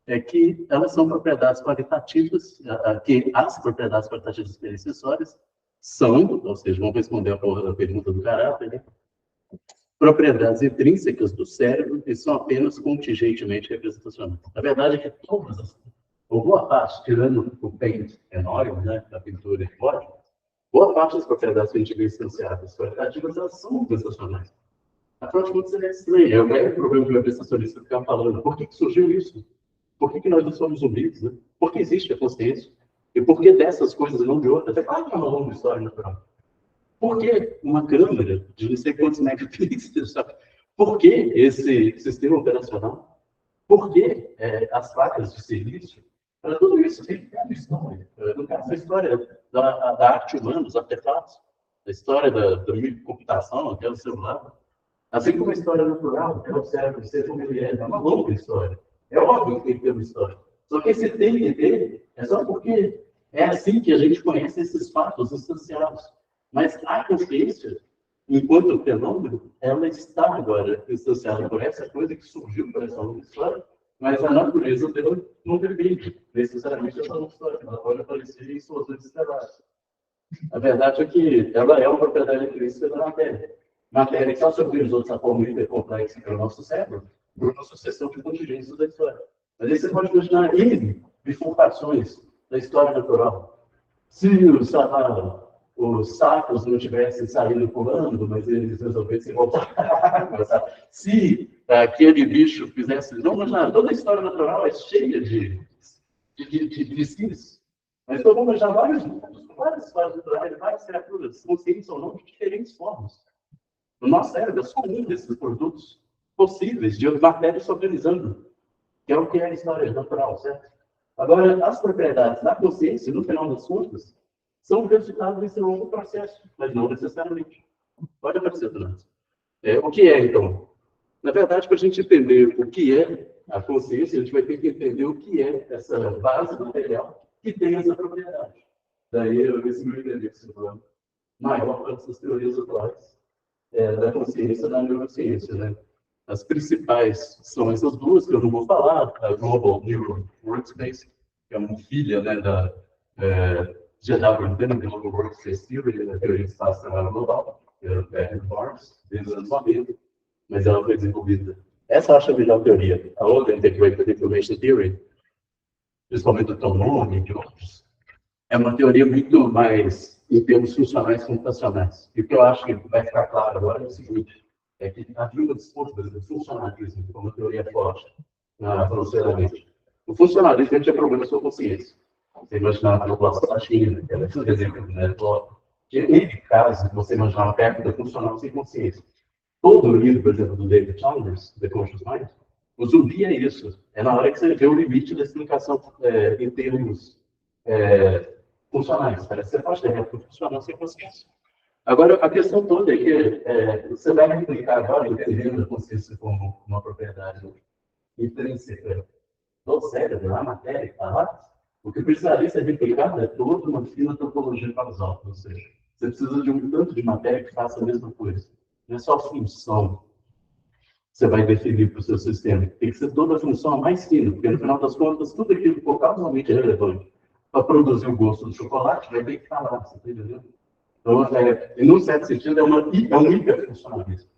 é que elas são propriedades qualitativas, que as propriedades qualitativas pericessórias são, ou seja, vamos responder a pergunta do caráter, né? Propriedades intrínsecas do cérebro e são apenas contingentemente representacionais. A verdade é que todas, ou boa parte, tirando o paint enorme, né, da pintura e boa parte das propriedades que a gente vê instanciadas qualitativas, elas são representacionais. Afinal de contas, é estranho. É o velho problema do representacionista ficar falando. Por que surgiu isso? Por que nós não somos zumbis? Né? Por que existe a consciência? E por que dessas coisas e não de outras? É claro que é uma longa história natural. Por que uma câmera de não sei quantos megapixels? Por que esse sistema operacional? Por que as placas de serviço? Para tudo isso, tem uma história. No caso, a história da arte humana, dos artefatos, a história da computação, até o celular. Assim como a história natural, que é o cérebro de ser como ele é uma longa história. É óbvio que tem que ter uma história. Só que esse tem que ter é só porque é assim que a gente conhece esses fatos instanciados. Mas a consciência, enquanto fenômeno, ela está agora instanciada por essa coisa que surgiu por essa longa história, mas a natureza dela não depende necessariamente dessa longa história. Ela pode aparecer em suas estelares. A verdade é que ela é uma propriedade intrínseca da matéria. Matéria que, ao sobre os outros, a forma hipercomplexa que é o nosso cérebro, por uma sucessão de contingências da história. Mas aí você pode imaginar N bifurcações da história natural. Se os sacos não tivessem saído pulando, mas eles resolvessem voltar à água, sabe? Se aquele bicho fizesse... Não, imaginar, toda a história natural é cheia de cis. Mas então, vamos imaginar várias histórias naturais, várias criaturas, conscientes ou não, de diferentes formas. O nosso cérebro é só um desses produtos possíveis de matéria se organizando, que é o que é a história natural, certo? Agora, as propriedades da consciência, no final das contas, são resultado desse longo processo, mas não necessariamente. Pode aparecer durante. O que é, então? Na verdade, para a gente entender o que é a consciência, a gente vai ter que entender o que é essa base material que tem essa propriedade. Daí, esse meu entender que se torna maior para essas teorias atuais da consciência da neurociência, né? As principais são essas duas, que eu não vou falar, a Global Neural Workspace, que é uma filha, né, da GWT, Global Workspace Theory, da teoria de espaço trabalho global, que é o Bernard Barnes, desde os anos 90, mas ela foi desenvolvida. Essa eu acho a melhor teoria. A outra, Integrated Information Theory, principalmente do Tom Long e de outros, é uma teoria muito mais em termos funcionais computacionais. E o que eu acho que vai ficar claro agora é o seguinte, é que havia uma disputa do funcionalismo como uma teoria forte na funcionalmente. O funcionalismo tinha problemas com a consciência. Você imaginava a população da China, que era esse exemplo, né? Que nesse caso, você imaginava técnica funcional sem consciência. Todo o livro, por exemplo, do David Chalmers, The Conscious Mind, o zumbi é isso. É na hora que você vê o limite da explicação em termos funcionais. Parece que você pode ter método funcional sem consciência. Agora, a questão toda é que você vai replicar agora, entendendo a consciência como uma propriedade intrínseca do cérebro, na matéria que está lá, o que precisaria ser replicado é toda uma fila de topologia causal. Ou seja, você precisa de um tanto de matéria que faça a mesma coisa. Não é só função. você vai definir para o seu sistema. Tem que ser toda a função mais fina, porque no final das contas, tudo aquilo que for causamente relevante para produzir o gosto do chocolate vai ter que estar lá, você está entendendo? Então, num certo sentido, é um hiperfuncionalismo.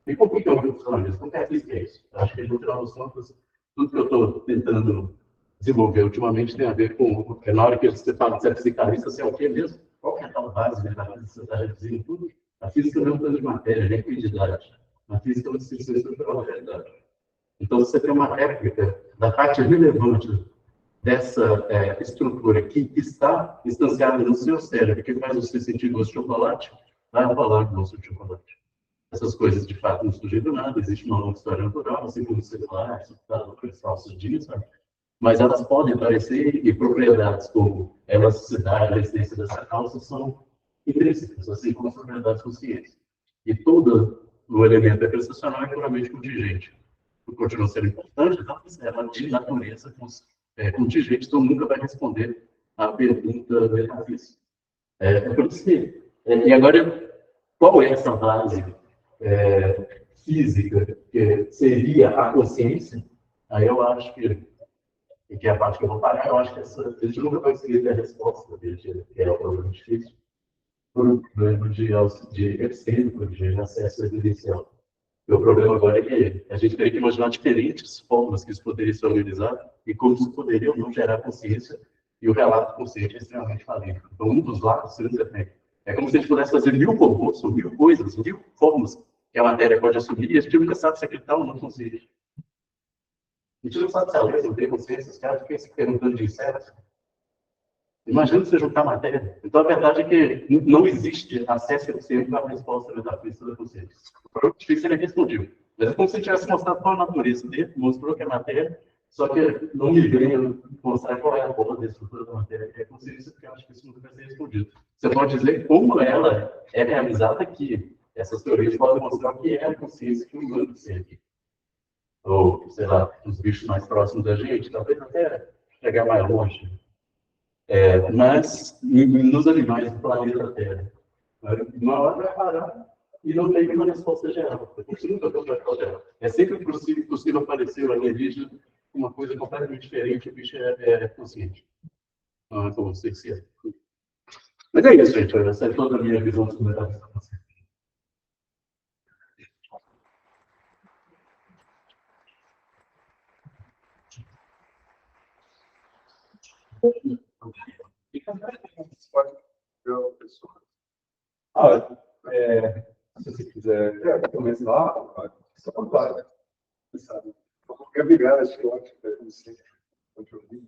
E por que é um hiperfuncionalismo? Porque é isso. Acho que, no final das contas, tudo que eu estou tentando desenvolver ultimamente tem a ver com, na hora que você fala de ser psicanalista, você é o quê mesmo? Qual que é aquela base da física que você está reduzindo tudo? A física não é um plano de matéria, é liquididade. A física é uma distinção estrutural da realidade. Então, você tem uma réplica da parte relevante dessa estrutura que está instanciada no seu cérebro, que faz você sentir gosto de chocolate, vai falar gosto de chocolate. Essas coisas, de fato, não surgem do nada, existe uma longa história natural, assim como celulares, computadores, falsos dias, mas elas podem aparecer e propriedades como elasticidade, a essência dessa causa são intrínsecas, assim como as propriedades conscientes. E todo o elemento é prestacional e puramente contingente. Continua sendo importante, ela de natureza contingente, então nunca vai responder à pergunta metafísica. Por isso que, e agora, qual é essa base física que seria a consciência? Aí eu acho que é a parte que eu vou parar, eu acho que a gente nunca vai conseguir a resposta dele, que é o problema difícil, por um problema de epicentro, de acesso evidencial. O problema agora é que a gente teria que imaginar diferentes formas que isso poderia ser organizado e como isso poderia ou não gerar consciência, e o relato consciente é extremamente falível. Então, um dos lados seria tem. É como se a gente pudesse fazer 1000 robôs, ou 1000 coisas, 1000 formas que a matéria pode assumir, e a gente nunca sabe se aquilo está ou não consciente. A gente não sabe se a lei não tem consciência, os caras ficam se perguntando de insetos. Imagina você juntar matéria. Então, a verdade é que não existe acesso eficiente à resposta metafísica da consciência. O difícil ele respondeu. Mas é como se tivesse mostrado qual a natureza dele, mostrou que é matéria, só que não me veio mostrar qual é a forma da estrutura da matéria, que é a consciência, porque eu acho que isso nunca vai ser respondido. Você pode dizer como ela é realizada aqui. Essas teorias podem mostrar o que é a consciência que o humano tem aqui. Ou, sei lá, os bichos mais próximos da gente, talvez até chegar mais longe. Mas nos animais do planeta Terra, uma hora vai parar e não tem uma resposta geral. É sempre possível aparecer um alienígena com uma coisa completamente diferente, o bicho é consciente. Não é como você que é. Mas é isso, gente. Essa é toda a minha visão dos comentários. Se você quiser começar, só contar. Sabe? Qualquer brigada, acho que eu acho que não sei onde eu vi.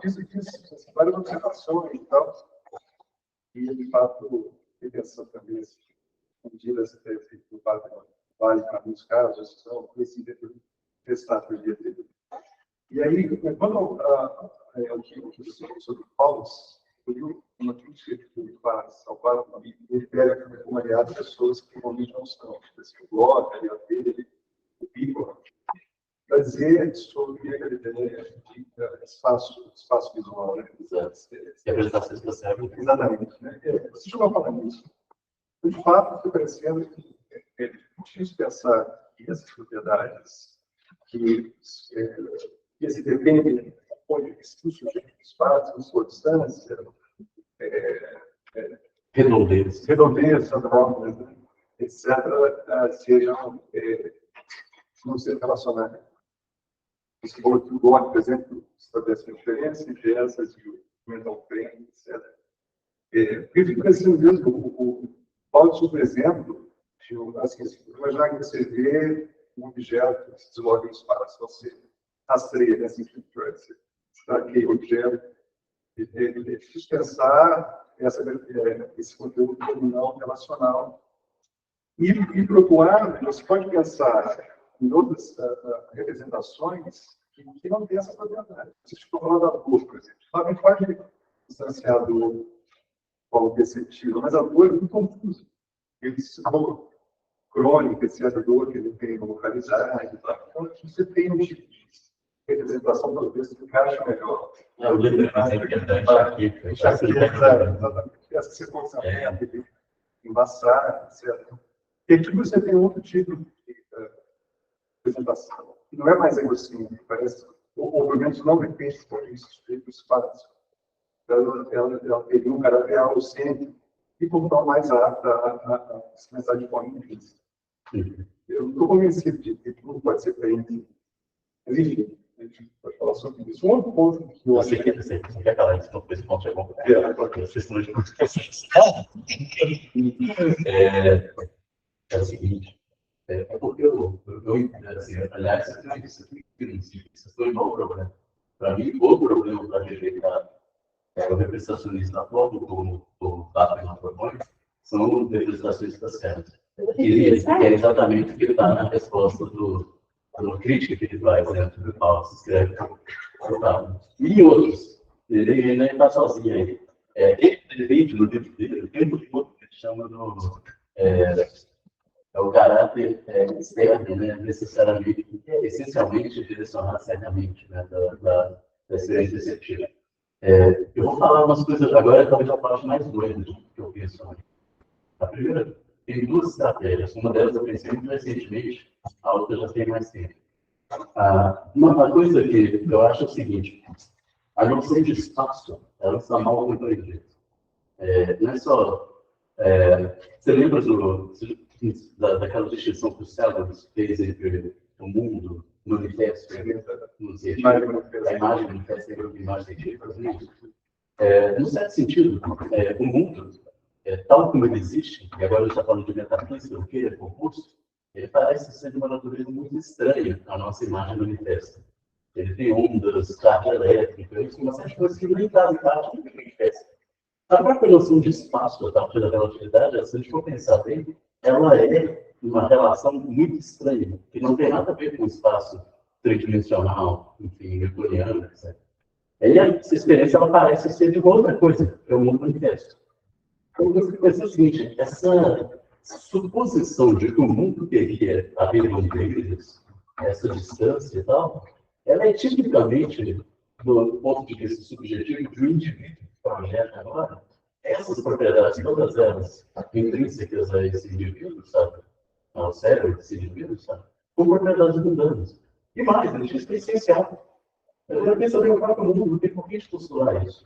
Isso, várias observações e tal. E, de fato, tem pensado também, medidas que tem feito no Vale para alguns casos, são conhecidas testar por dia dele. E aí, quando sobre o Paulo, uma crítica que ele faz ao qual ele pega como aliado pessoas que normalmente não são, o Bloch, a dele, o Pico, para dizer sobre a ideia de espaço visual. Né? Exatamente. Né? Você chegou a falar nisso. De fato, estou parecendo que é difícil pensar que essas propriedades que se dependem onde se sujeito espaço, sua distância, redondeza, normas, etc., sejam não ser relacionadas. Esse outro bloco, por exemplo, estabelece a diferença entre essas e o mental frame, etc. Eu fico pensando mesmo, o Paulo, por exemplo, imaginar que você vê um objeto que se desloca no espaço, você rastreia essa influência, aquele objeto, é difícil pensar esse conteúdo terminal relacional. E procurar, você pode pensar em outras representações que não têm essa propriedade. Você ficou falando da dor, por exemplo. A gente pode distanciar do qual perceptível, mas a dor é muito confusa. Ele se dor crônica, esse dor que ele tem localizado. Então, você tem um tipo de representação, talvez, que encaixa melhor. Essa sequência embaçar, etc. E aqui você tem outro tipo de apresentação, que não é mais egocêntrico, parece, ou pelo menos não depende disso, do espaço. Ela teria um caráter alocêntrico e cultural mais apta a se pensar de forma intrínseca. Eu não estou convencido de que tudo pode ser feito. Mas, enfim, a gente pode falar sobre isso. Um outro ponto que eu acho que Você quer falar isso, não, esse ponto é bom. É o seguinte, é porque assim, aliás, isso foi um bom problema. Para mim, o problema para rejeitar o representacionista atual do Tato e do propõe são representacionistas certos. E é exatamente o que está na resposta do crítica que ele faz dentro do Paulo, se escreve. E outros, ele não está sozinho aí. Ele no livro dele, tem um pouco que ele chama o caráter externo, né, necessariamente, essencialmente direcionado certamente, né, da experiência receptiva. Eu vou falar umas coisas agora, talvez a parte mais doida que eu penso. A primeira, tem duas estratégias. Uma delas eu pensei muito recentemente, a outra já tem mais tempo. Uma coisa que eu acho é o seguinte: a noção de espaço, ela está mal compreendida. Não é só... você lembra daquela distinção que o Cérebros fez entre o mundo, o manifesto, a imagem manifesta e a imagem científica? No certo sentido, o mundo, tal como ele existe, e agora a gente está falando de metafísica, o que é composto, ele parece ser de uma natureza muito estranha à nossa imagem manifesta. Ele tem ondas, carga elétrica, uma série de coisas que nem fazem parte do que manifesta. A própria noção de espaço, a partir da relatividade, se a gente for pensar bem, ela é uma relação muito estranha, que não tem nada a ver com o espaço tridimensional, enfim, newtoniano, etc. E essa experiência, ela parece ser de uma outra coisa, que é o mundo manifesto. Então, eu fico pensando o seguinte: essa suposição de que o mundo teria a ver com igrejas, essa distância e tal, ela é tipicamente, do ponto de vista subjetivo, do indivíduo que projeta agora, essas propriedades, todas elas intrínsecas a esse indivíduo, sabe? Ao cérebro desse indivíduo, sabe? Com propriedades mundanas. E mais, a gente é essencial. Eu penso bem o próprio mundo, tem por que postular isso?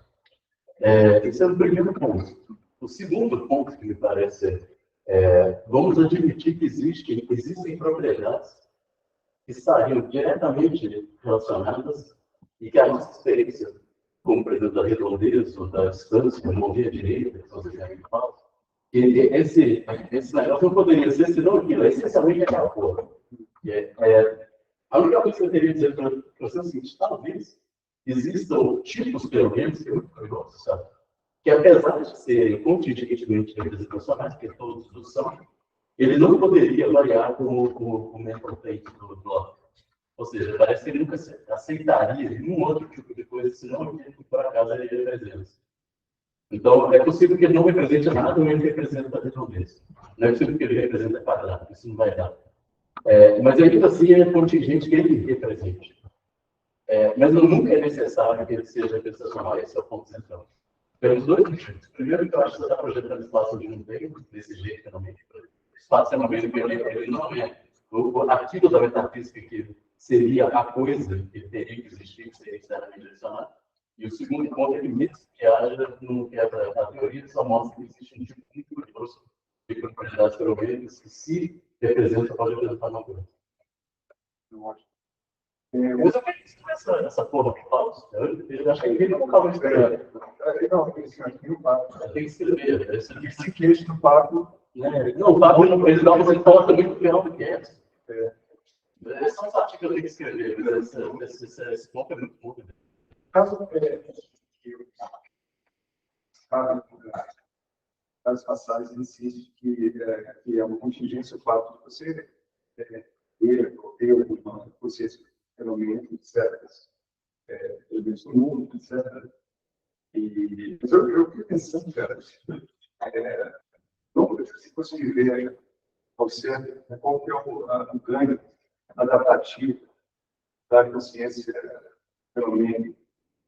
Esse é o primeiro ponto. O segundo ponto que me parece vamos admitir que existem propriedades que estariam diretamente relacionadas e que a nossa experiência, como por exemplo da redondeza ou da distância, da mão direita, que são os exemplos que falam, esse negócio não poderia ser senão aquilo, essencialmente aquela coisa. A única coisa que eu teria a dizer para você é o seguinte: talvez existam tipos, pelo menos, que eu gosto, sabe? Que apesar de serem contingentemente representacionais, que todos são, ele não poderia variar como mentalmente do bloco. Ou seja, parece que ele nunca aceitaria nenhum outro tipo de coisa, senão aquilo que por acaso ele representa. Então, é possível que ele não represente nada, ou ele representa a redondeza. Não é possível que ele represente quadrado, isso não vai dar. Mas ainda assim é contingente que ele represente. Mas nunca é necessário que ele seja representacional, esse é o ponto central. Pelos dois motivos. Primeiro, que eu acho que você está projetando espaço onde não tem, desse jeito, realmente. Espaço fenomênico, ele não é. Aquilo da metafísica que seria a coisa que teria que existir, que seria extremamente direcionado. E o segundo ponto é que, mesmo que haja, não quebra a teoria, só mostra que existe um tipo muito curioso de propriedades fenomênicas que se representa, pode representar uma coisa. Mas eu quero essa porra que fala. Eu acho que ele não estava esperando. Não, tem que escrever. Esse queixo do Paco. Não, o Paco ele dá uma resposta muito real do que é. São os artigos que eu tenho que escrever, mas esse ponto é muito bom. Caso as passagens insiste que é uma contingência o fato de você ter uma consciência fenômeno, etc. Elementos do mundo, etc. Mas eu fiquei pensando, cara, se fosse viver ao certo, qual que é o ganho adaptativo da consciência fenômeno?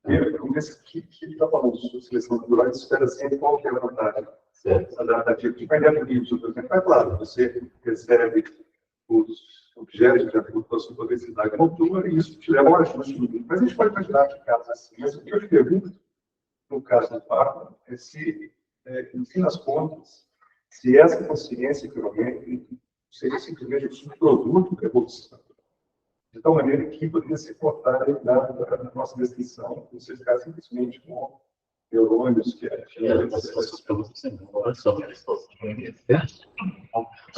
Que está falando de seleção natural, espera sempre qual que é a vantagem adaptativa. Vai dentro disso, por exemplo, é claro, você recebe os objetos de acordo com a sua densidade de altura, e isso te leva a um ajuste. Mas a gente pode imaginar que casos assim. Mas o que eu te pergunto, no caso do Papa, é se, no fim das contas, se essa consciência econômica seria simplesmente um subproduto da evolução, de tal maneira que poderia ser cortada na nossa descrição, não se ficar simplesmente com neurônios que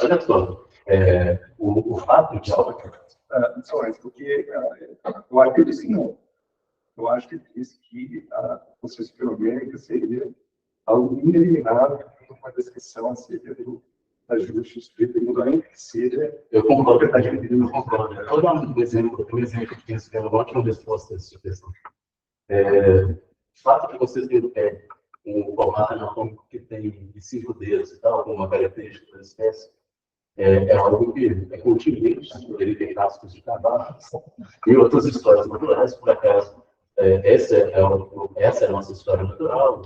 Olha só, o fato de só é porque eu acho que disse não. Eu acho que disse que a consciência econômica seria algo ineliminável, uma descrição acerca do ajuste estrito, que seja. eu concordo, eu concordo. Eu vou dar um exemplo que penso que é uma ótima resposta a essa questão. O fato de vocês terem um formato anatômico que tem 5 dedos e tal, com uma característica da espécie, é algo que é contingente, ele tem rastros de cavalo e outras histórias naturais, por acaso. Essa é a nossa história natural,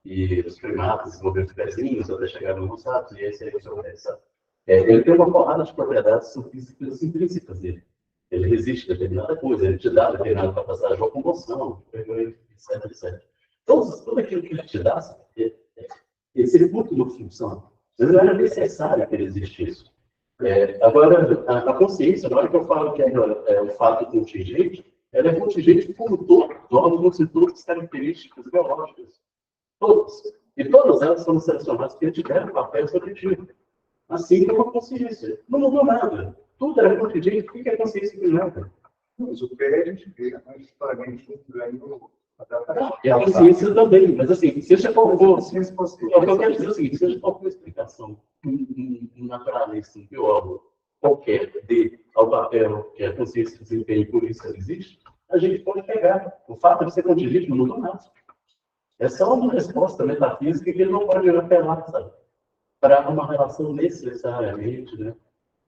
e os primatas desenvolveram os pezinhos até chegar no sapatos, e esse é o seu sabe? Ele tem uma porrada de propriedades físicas intrínsecas dele. Ele resiste a determinada coisa, ele te dá determinada capacidade de locomoção, etc, etc. Tudo aquilo que ele te dá, esse recurso de uma função, mas não era necessário que ele existisse. Agora, a consciência, na hora que eu falo que é um fato contingente, ela é contingente por todos os órgãos e todas as características biológicas. Todas. E todas elas foram selecionadas porque tiveram papel objetivo. Assim como a consciência. Não mudou nada. Tudo era contingente. O que é consciência que nada? Mas o pé a gente vê claramente ganhando. E a consciência também. Mas assim, seja qual for. O que eu quero dizer é o seguinte: seja qual for a explicação naturalista, um biólogo, qualquer, ao papel que a consciência desempenha e por isso ela existe, a gente pode pegar. O fato de ser contingente não mudou nada. É só uma resposta metafísica que ele não pode apelar, sabe? Para uma relação necessariamente, né,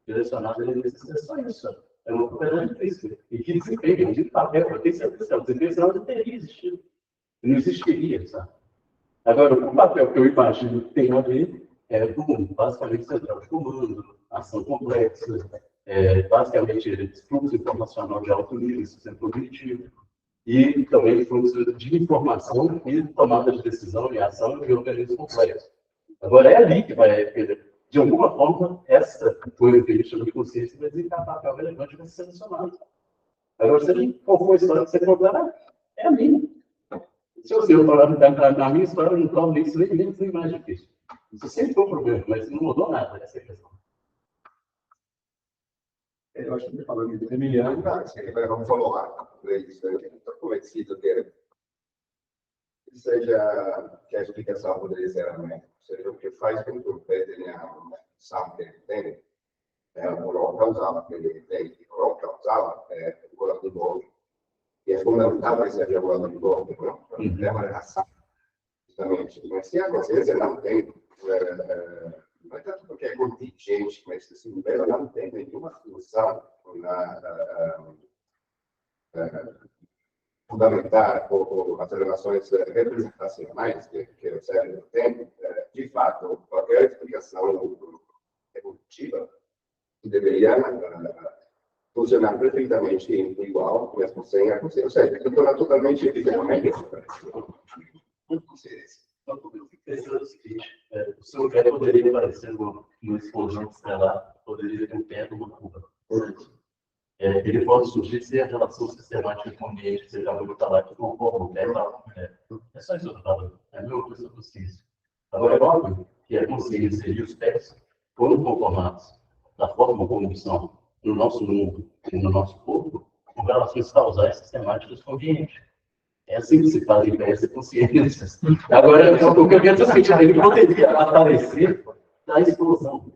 direcionada a necessidade. É só isso. Sabe? É uma propriedade física. E que desempenho, de papel, eu tenho certeza que o desempenho não teria existido. Não existiria, sabe? Agora, o papel que eu imagino que tem a ver é basicamente central de comando, ação complexa, basicamente fluxo informacional de alto nível, sistema cognitivo, e também fluxo de informação e tomada de decisão e ação de organismos complexos. Agora, é ali que vai, de alguma forma, essa coisa que a gente chama de consciência vai desempenhar papel relevante vai ser selecionado. Agora, se qual for a história que você contar, é a minha. Se eu falar na minha história, eu não torno isso nem mais difícil. Isso sempre foi um problema, mas não mudou nada essa questão. Eu acho que falando de Emiliano, Vamos falar isso. Eu estou convencido que seja que a explicação poderia ser a mesma. Ou seja, o que faz com que o pé tenha uma função que ele tem, o rol causal que ele tem, o rol causal é o rol do bolo. E é fundamental que seja o rol do bolo, para ter uma relação. Justamente. Mas se a consciência não tem, não é tanto porque é contingente, mas assim, ela não tem nenhuma função fundamental ou as relações representacionais que o cérebro tem, de fato, qualquer explicação evolutiva deveria funcionar perfeitamente igual, mesmo sem a consciência. Ou seja, se torna totalmente evidente. Pensando o seguinte, o seu pé poderia parecer uma explosão estelar, poderia ter um pé numa curva. Ele pode surgir sem a relação sistemática com o ambiente que você já ouviu falar que conforma o pé para a mulher. É só isso que eu estou falando. É a mesma coisa com a consciência. Agora, é óbvio que a consciência e os pés foram conformados da forma como são no nosso mundo e no nosso corpo com relações causais sistemáticas com o ambiente. É assim que se faz em essa consciência. Agora, o que eu quero dizer, ele poderia aparecer na explosão.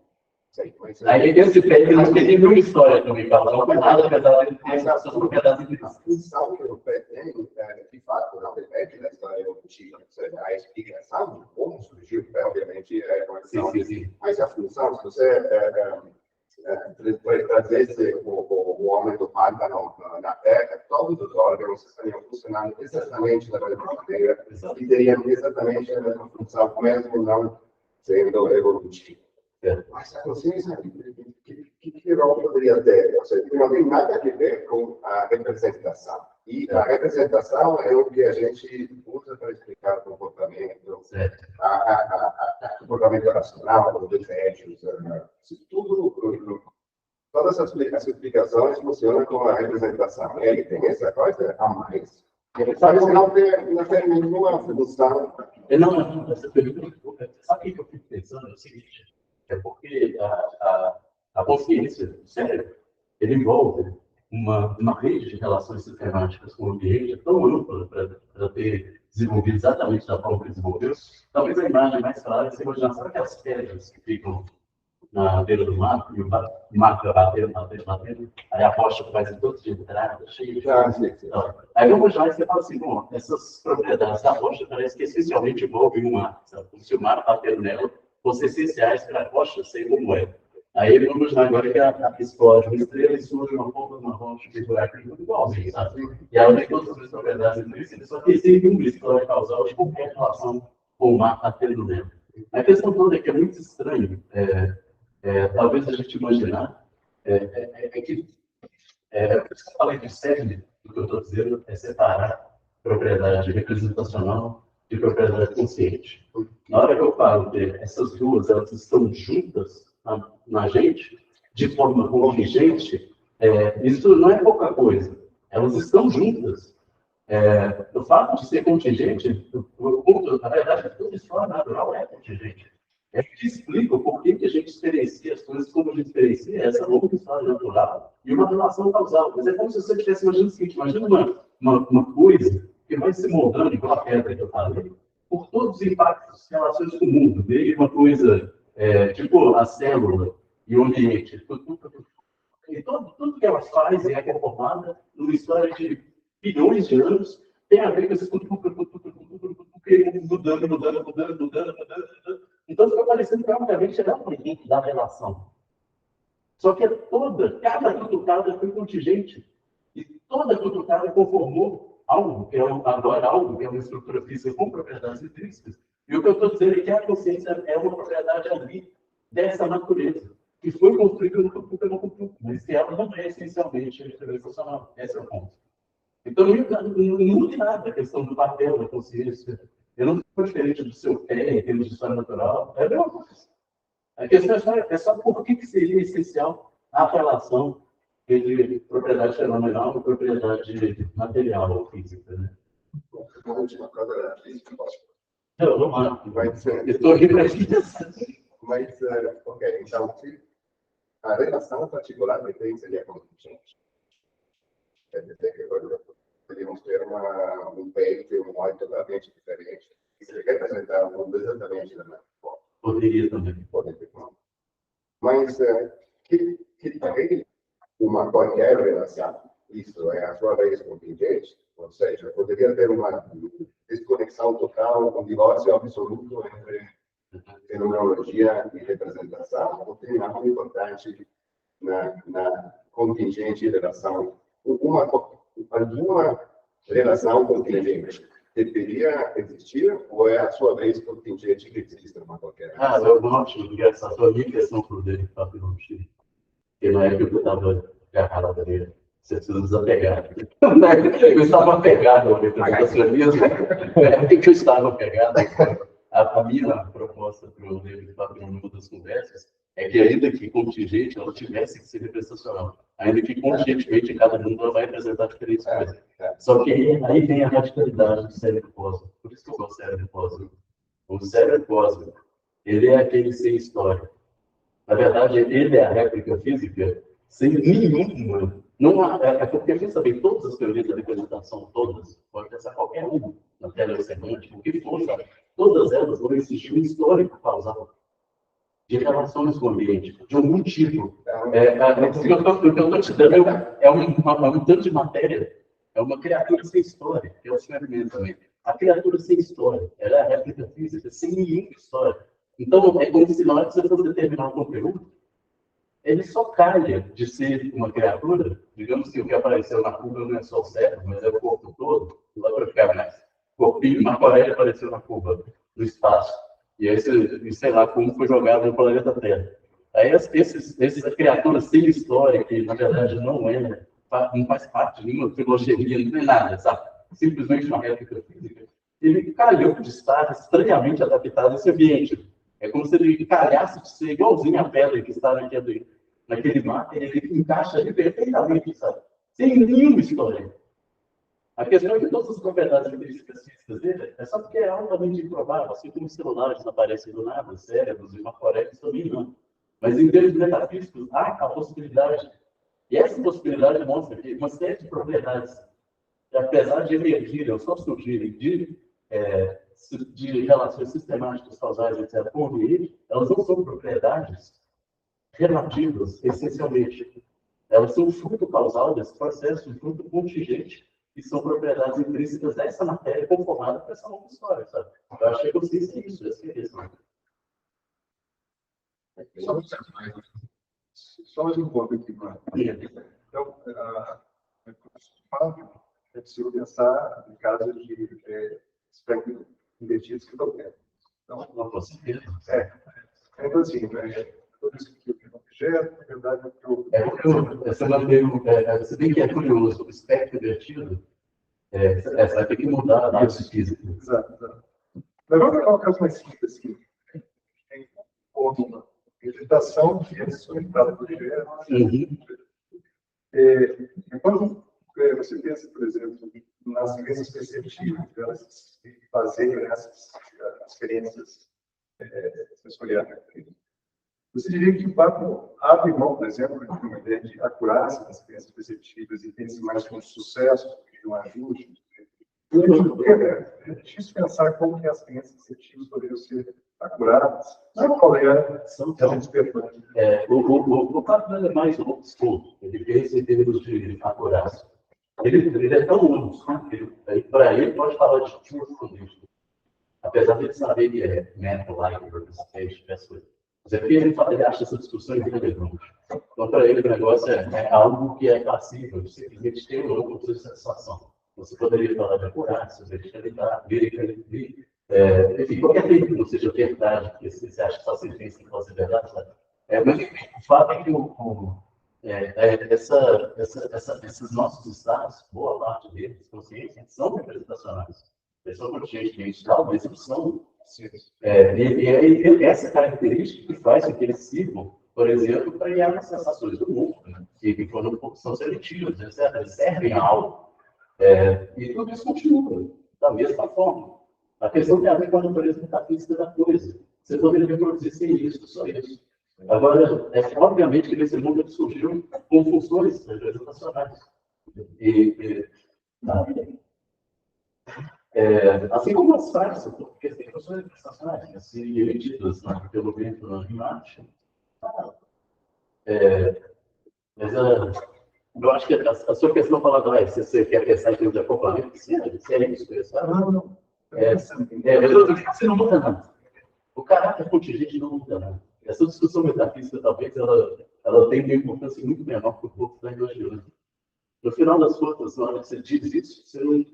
Aí, esse pé, ele não tem nenhuma história também, não foi nada, apesar de ter as suas propriedades. A função que o pé tem, de fato, não depende da história evolutiva. A explicação de como surgiu o pé, obviamente, é uma questão. Mas a função, se você trazer o homem do pântano na Terra, todos os órgãos estariam funcionando exatamente da mesma maneira e teriam exatamente a mesma função, mesmo não sendo evolutivo. Mas a consciência, que rol poderia ter? Ou seja, não tem nada a ver com a representação. E a representação é o que a gente usa para explicar o comportamento, o comportamento racional, os desejos, todas as explicações funcionam com a representação. Ele tem essa coisa a mais. Ele parece não ter nenhuma função. Não, essa pergunta, sabe o que eu fico pensando? É o seguinte, é porque a consciência do cérebro, ele envolve uma rede de relações sistemáticas com o ambiente tão ampla para ter desenvolvido exatamente da forma que desenvolveu. Talvez a imagem mais clara é a imaginação daquelas pedras que ficam na beira do mar, e o mar vai batendo, aí a rocha vai em todos de entrada, cheia de aí vamos lá e você fala assim, bom, essas propriedades da rocha parece que essencialmente envolvem o mar, sabe? Como se o mar batendo nela fossem essenciais para a rocha ser como é. Aí vamos imaginar agora que explode uma estrela e surge uma ponta de uma rocha que vai tudo igualzinho, sabe? E ela tem todas as propriedades intrínsecas, só que existe uma história causal de qualquer relação com o mar batendo nela. A questão toda é que é muito estranho, talvez a gente imaginar, que por isso que eu falei de cerne, o que eu estou dizendo é separar propriedade representacional de propriedade consciente. Na hora que eu falo que essas duas elas estão juntas na gente, de forma contingente, isso não é pouca coisa. Elas estão juntas. O fato de ser contingente, na verdade, toda história natural é contingente. É que explica o porquê que a gente experiencia as coisas como a gente experiencia, essa longa história natural e uma relação causal. Mas é como se você estivesse imaginando o seguinte: imagina uma coisa que vai se moldando, igual a pedra que eu falei, por todos os impactos, relações com o mundo, desde uma coisa tipo a célula e o ambiente. E tudo que ela faz e é conformada numa história de bilhões de anos tem a ver com esse mudando. Então, fica parecendo que obviamente é um produto da relação. Só que cada cutucada foi contingente. E toda cutucada conformou algo, que é agora algo, que é uma estrutura física com propriedades intrínsecas. E o que eu estou dizendo é que a consciência é uma propriedade ali dessa natureza, que foi construída no cutuca, mas que ela não é essencialmente representacional. Esse é o ponto. Então, não muda nada a questão do papel da consciência. Eu não sou diferente do seu pé, em termos de história natural. É a mesma coisa. A questão é só por que seria essencial a relação entre propriedade fenomenal e propriedade material ou física, né? A última coisa era física, Não, mas, eu estou aqui para mas, ok, então, a relação particular que tem seria contingente. Quer dizer que podemos ter um peito e um olho totalmente diferente. E se representar um mundo exatamente da mesma forma. Poderia também. Mas que tem qualquer relação, isso é a sua vez contingente, ou seja, poderia ter uma desconexão total, um divórcio absoluto entre fenomenologia e representação, ou tem algo importante na contingente relação. Alguma relação contingente deveria existir, ou é a sua vez contingente que existe uma qualquer relação? Eu gosto de essa sua questão por dele, porque na época eu estava agarrado ali, você precisa desapegar. Eu estava apegado ao representacionismo, que eu estava apegado. A minha proposta para o livro de Patrimônio das Conversas é que, ainda que contingente, ela tivesse que ser representacional. Ainda que contingentemente, cada mundo ela vai representar diferentes coisas. Só que aí vem a radicalidade do cérebro cósmico. Por isso que eu gosto do cérebro cósmico. O cérebro cósmico, ele é aquele sem história. Na verdade, ele é a réplica física sem nenhuma. Não há, porque a gente sabe todas as teorias da representação, todas, pode pensar qualquer uma na telesemântica, o que for, todas elas vão existir um histórico causal de relações com o ambiente, de algum tipo. O que eu estou te dando é um tanto de matéria, é uma criatura sem história, que é o experimento também. A criatura sem história, ela é a réplica física sem nenhuma história. Então, é como se na hora que você for determinar um conteúdo, ele só calha de ser uma criatura, digamos que o que apareceu na Cuba não é só o cérebro, mas é o corpo todo, não dá para ficar mais. O corpinho, Marco Aurélio apareceu na Cuba, no espaço. E esse, sei lá, como foi jogado no planeta Terra. Aí essas criaturas sem história, que na verdade não faz parte de nenhuma filogenia, nem nada, sabe? Simplesmente uma réplica física. Ele calhou de estar estranhamente adaptado a esse ambiente. É como se ele calhasse de ser igualzinho à pedra que está naquele mar, e ele encaixa ali perfeitamente, sabe? Sem nenhuma história. A questão é que todas as propriedades físicas dele é só porque é altamente improvável, assim como os celulares desaparecem do nada, cérebros e macorecos também não. Mas em termos metafísicos, há a possibilidade. E essa possibilidade mostra que uma série de propriedades, apesar de emergirem ou só surgirem de relações sistemáticas, causais, etc., com o ambiente, elas não são propriedades relativas, essencialmente. Elas são um fruto causal desse processo, um fruto contingente, que são propriedades intrínsecas dessa matéria conformada por essa nova história, sabe? Eu acho que é consciência isso, essa é a questão. Só mais um ponto aqui, Marco. Então, Fábio, é possível pensar em casos de espectro invertidos que estão tendo. Então, Não posso ver. então assim, tudo isso que eu objeto, na verdade, Você tem que é curioso, o espectro invertido, você vai ter que mudar a análise física. Exato. Mas vamos pegar um caso mais simples aqui. Tem uma vegetação que é sustentada por gênero. Quando você pensa, por exemplo, nas crenças perceptivas, elas se baseiam nessas experiências sensoriais. Você diria que o papo abre mão, por exemplo, de uma ideia de acurácia das crenças perceptivas e pense mais como sucesso de um ajuste. É difícil pensar como que as crenças perceptivas poderiam ser acuradas. Não qual é a despertar. O papo é mais old school, ele pensa em termos de acurácia. Ele é tão old school que para ele pode falar de truth condition. Apesar de ele saber que é mental-like representation, essas coisas. Mas é porque ele acha essa discussão irrelevante. Então, para ele, o negócio é algo que é passível de simplesmente ter ou não como satisfação. Você poderia falar de acurácia, enfim, qualquer tempo que não seja verdade, porque você acha que só se pensa em fazer verdade, sabe? Mas o fato é que esses nossos estados, boa parte deles, consciência, são representacionais. Eles são contingentes, talvez eles são. Essa característica que faz com que eles sirvam, por exemplo, para guiar as sensações do mundo, né? Que quando são seletivas, etc., eles servem a algo. E tudo isso continua da mesma forma. A questão tem a ver com a natureza metafísica da coisa. Você poderia reproduzir sem isso, só isso. Agora, obviamente que nesse mundo ele surgiu com funções representacionais. Assim como as frases, porque tem funções representacionais, assim, emitidas pelo vento na imagem. Mas eu acho que a sua questão fala, se você quer pensar em termos de acoplamento, se é isso, sabe? Não. Você não muda nada. O caráter contingente não muda nada. Essa discussão metafísica, talvez, ela tenha uma importância muito menor que o corpo está imaginando. No final das contas, na hora que você diz isso, você não...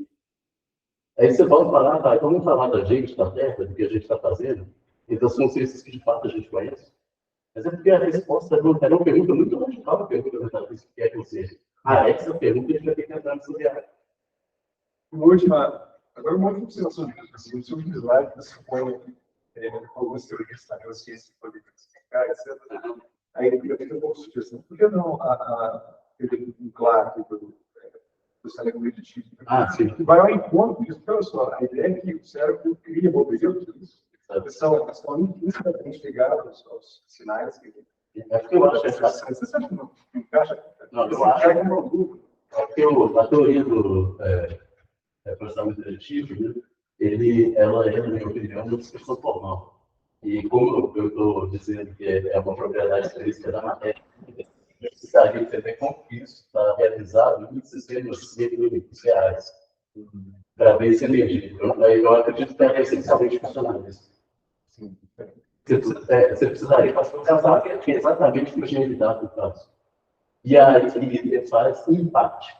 Aí você volta a falar, vamos falar da gente, da Terra, do que a gente está fazendo, e das consciências que de fato a gente conhece. Mas é porque a resposta é uma pergunta muito radical, a pergunta metafísica que é consciência. Essa pergunta a gente vai ter que entrar nessa viagem. Agora, uma última observação assim, sobre o slide, você põe algumas teorias da neurociência que podem explicar, etc. Aí eu fica um pouco sugestão. Por que não um claro do cérebro cognitivo? Sim. Vai ao encontro disso, olha só, a ideia é que o cérebro cria movimentos, estão intrinsecamente ligados aos sinais que eu acho que você acha que não encaixa? Não, eu acho que a teoria do processamento preditivo, ela é, na minha opinião, uma discussão formal. E como eu estou dizendo que é uma propriedade intrínseca da matéria, precisaria que você tenha como isso está realizado em sistemas científicos reais, para ver se energia. Eu acredito que é essencialmente funcional isso. Você precisaria casar que é exatamente o que tinha lidado no caso. E aí ele faz empate.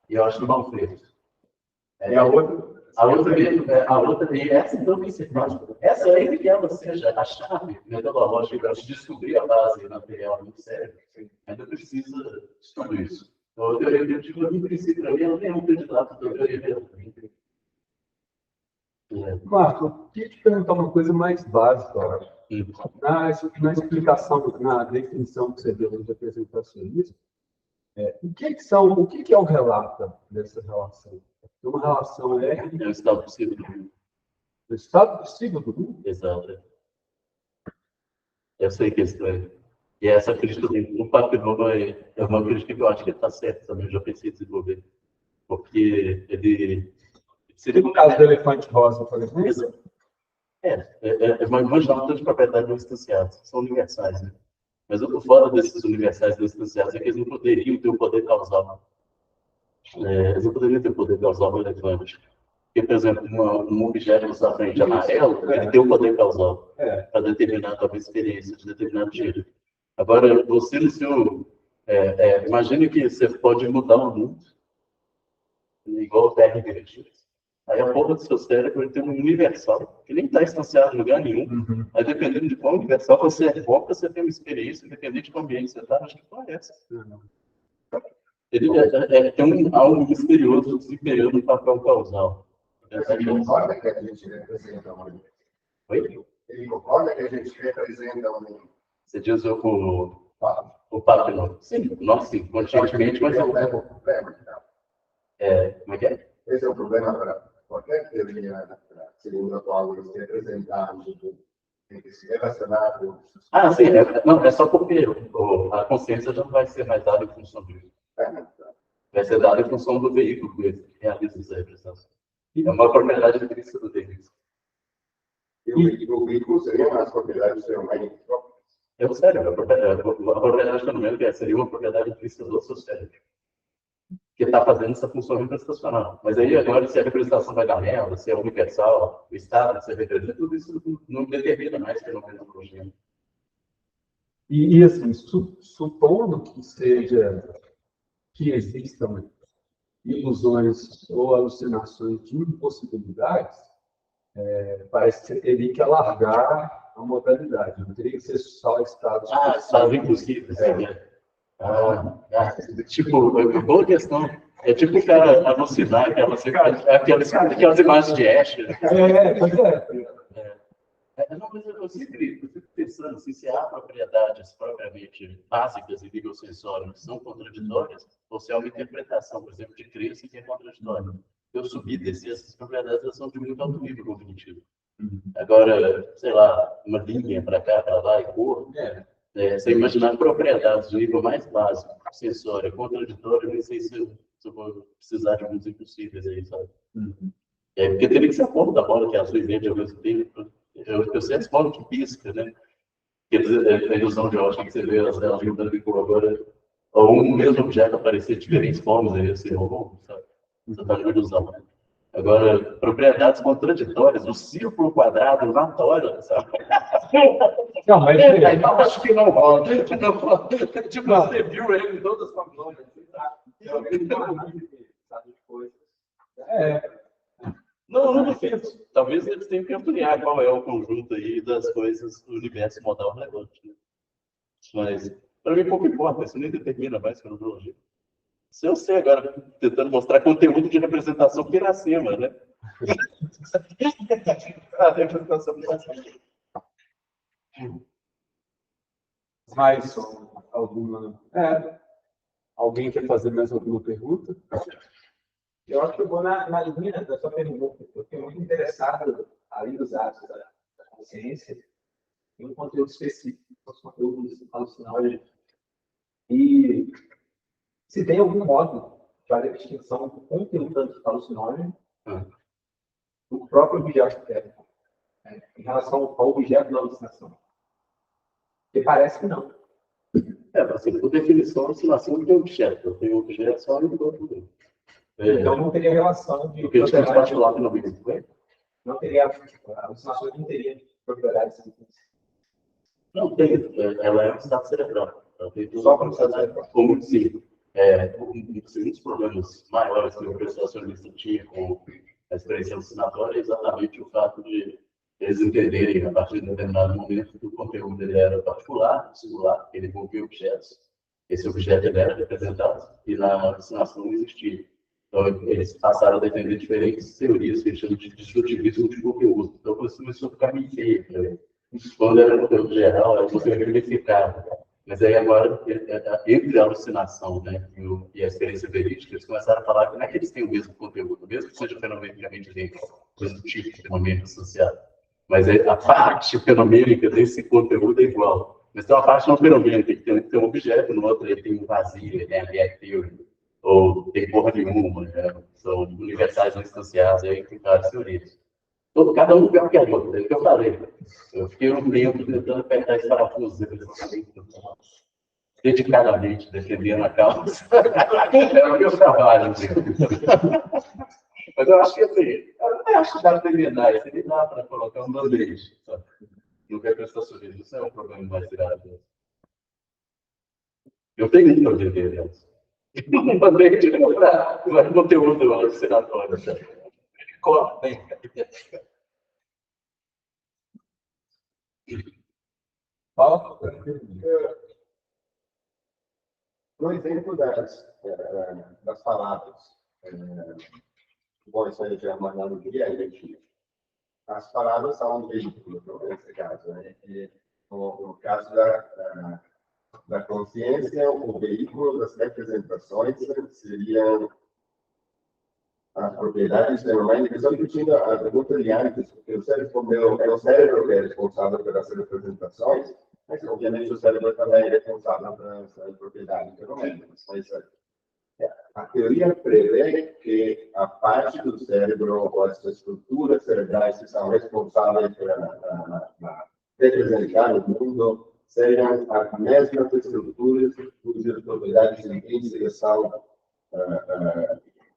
E eu acho que mal feito. E a outra, A outra, e essa então que se faz. Essa aí que ela seja a chave metodológica para descobrir a base material do cérebro, ainda precisa de tudo isso. Então, a teoria evolutiva, no princípio, para mim, ela tem um candidato da teoria evolutiva. Marco, eu queria te perguntar uma coisa mais básica, eu acho. Na explicação, na definição que você deu de representacionismo, o que é o relato dessa relação? Uma relação É o estado possível do mundo. o estado possível do mundo? Exato. Eu sei que isso é. E essa crítica do Papo Novo é uma crítica que eu acho que está certa também, eu já pensei em desenvolver. Porque ele seria. No caso do elefante rosa, por exemplo? Mas não todas as propriedades não instanciadas, são universais, né? Mas o fora desses universais não instanciados é que eles não poderiam ter o poder causal. Eles não poderiam ter o poder causal relevante. Porque, por exemplo, um objeto que está frente amarelo, ele tem o poder causal para determinar a experiência de determinado jeito. Agora, você no seu. Imagine que você pode mudar o mundo, igual o terra invertido. Aí a porra do seu cérebro ele tem um universal, que nem está instanciado em lugar nenhum. Aí, dependendo de qual universal você evoca, você tem uma experiência, independente do ambiente que você está, acho que qual é essa? Ele tem algo misterioso desempenhando o papel causal. Ele concorda que a gente representa um. Oi? Ele concorda que a gente representa um. Você diz o Papo Novo? Sim, nós sim, conscientemente, mas Esse é o problema. como é que é? Esse é o problema para qualquer teoria, segundo a qual eles representaram, tem que se relacionar com. Sim, não, é só porque a consciência já não vai ser mais dada em função disso. Vai ser dada em função do veículo que realiza essa representação. É uma propriedade intrínseca do veículo. E o veículo seria as propriedades ferromênicas próprias. É o cérebro. A propriedade fenomênica seria uma propriedade intrínseca do seu cérebro, que está fazendo essa função representacional. Mas aí, agora, se a representação vai dar merda, se é universal, o estado que você representa, tudo isso não determina mais fenomenologia. E assim, supondo que existam ilusões ou alucinações de impossibilidades, parece que você teria que alargar a modalidade, não teria que ser só estados. Estados impossíveis. Tipo, boa questão. É tipo o cara alucinar aquelas imagens de Escher. Pois é. Não, mas eu sempre fico pensando, se há propriedades propriamente básicas em nível sensório que são contraditórias, ou se há uma interpretação, por exemplo, de crença que é contraditória. Eu subir e descer, essas propriedades elas são de muito alto nível cognitivo. Agora, sei lá, uma linha para cá, para lá e cor, você imaginar propriedades do nível mais básico, sensório, contraditório, eu nem sei se eu vou precisar de muitos impossíveis aí, sabe? Porque teria que ser a ponta da bola que é azul e verde ao mesmo tempo. Eu sei as bolas que pisca, né? A ilusão de ótica que você vê, elas juntando de cor agora, ou um mesmo objeto aparecer de diferentes formas, aí assim, sabe? Você está numa ilusão, né? Agora, propriedades contraditórias, o círculo quadrado na tora, sabe? Não, mas não, acho que não rola. Tipo, você viu ele em todas as formas. Não duvido. Talvez eles tenham que ampliar qual é o conjunto aí das coisas do universo modal relevante. Né? Mas, para mim, pouco importa. Isso nem determina mais cronologia. Se eu sei agora, tentando mostrar conteúdo de representação piracema, né? A representação piracema. Mais alguma... Alguém quer fazer mais alguma pergunta? Eu acho que eu vou na linha da sua pergunta. Eu fiquei muito interessado, além dos atos da consciência, em um conteúdo específico, os conteúdos alucinógenos. E se tem algum modo de fazer a distinção do conteúdo alucinógeno do próprio objeto técnico, em relação ao objeto da alucinação. Porque parece que não. Assim, por definição, a alucinação de objeto. Eu tenho objeto só no corpo dele. Então não teria relação de porque propriedades. Não teria, a alucinação não teria propriedades. Não tem. Ela é um estado cerebral. Só como estado cerebral. Como sim. Um dos problemas maiores que o prestacionista tinha com A experiência alucinatória é exatamente o fato de eles entenderem, a partir de um determinado momento, que o conteúdo ele era particular, singular, ele envolvia objetos. Esse objeto ele era representado e na alucinação não existia. Então, eles passaram a defender diferentes teorias que eles chamam de destrutivismo de conteúdo. Então, isso começou a ficar meio feio. Quando era conteúdo geral, era você verificar. Mas aí agora, entre a alucinação, né, e a experiência verídica, eles começaram a falar que não é que eles têm o mesmo conteúdo, mesmo que seja fenomenicamente dentro, coisa do tipo de fenômeno associado. Mas a parte fenomênica desse conteúdo é igual. Mas tem uma parte não fenomênica, que tem um objeto, no outro ele tem um vazio, ele tem a gap theory, ou tem porra nenhuma, né? São universais não instanciados, aí tem várias teorias. Cada um pior que a outra, é o que eu falei. Eu fiquei um tempo tentando apertar esse parafuso, dedicadamente, defendendo a causa. É o meu trabalho. Mas eu acho que assim, eu acho que dá para eliminar isso, ele dá para colocar um band-aid no representacionismo. Isso é um problema mais grave. Eu tenho muito a dizer deles. Um band-aid para o conteúdo alucinatório. Ele corta bem. Fala. No exemplo das palavras, bom, isso aí já é uma analogia, as palavras são um veículo, nesse caso, né? E, no caso da consciência, o veículo das representações seriam as propriedades fenoménicas. Eu estou discutindo a pergunta de antes, porque o cérebro que é responsável pelas representações, mas obviamente o cérebro também é responsável pelas propriedades fenoménicas. Mas a teoria prevê que a parte do cérebro, ou as estruturas cerebrais que são responsáveis por representar o mundo, sejam as mesmas estruturas cujas propriedades intrínsecas são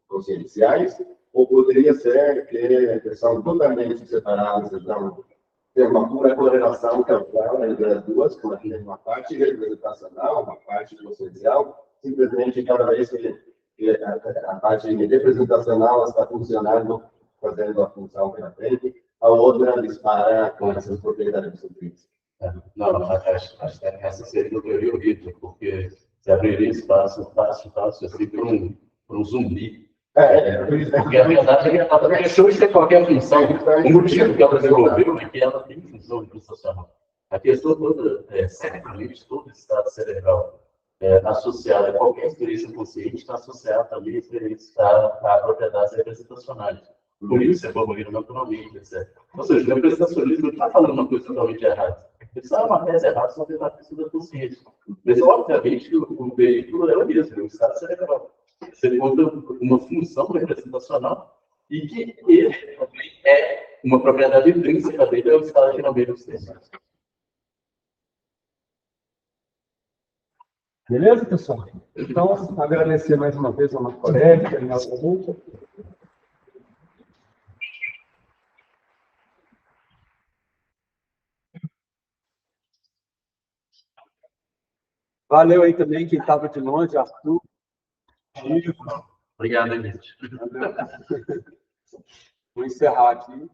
conscienciais, ou poderia ser que são totalmente separadas, então, tem uma pura correlação causal entre as duas, porque tem uma parte representacional, uma parte consciencial, simplesmente cada vez que a parte representacional está funcionando, fazendo a função pela frente, a outra dispara com essas propriedades intrínsecas. Não, acho que essa seria uma teoria horrível, porque se abriria espaço fácil, assim, para um zumbi. Porque a verdade é que a pessoa tem qualquer função, o motivo que ela desenvolveu é que ela tem função institucional. A questão toda, certamente, todo estado cerebral associado a qualquer experiência consciente está associado também a experiência a propriedades representacionais. Por isso é favorito naturalmente, etc. Ou seja, o representacionismo não está falando uma coisa totalmente errada. Ele está uma tese errada sobre a pesquisa consciente. Mas, obviamente, o veículo é o mesmo, o estado cerebral. Você conta uma função representacional e que ele é uma propriedade intrínseca dele, é o estado finalmente dos textos. Beleza, pessoal? Então, agradecer mais uma vez ao nosso colega, Daniel Deluca. Valeu aí também quem estava de longe, Arthur. Obrigado, gente. Vou encerrar aqui.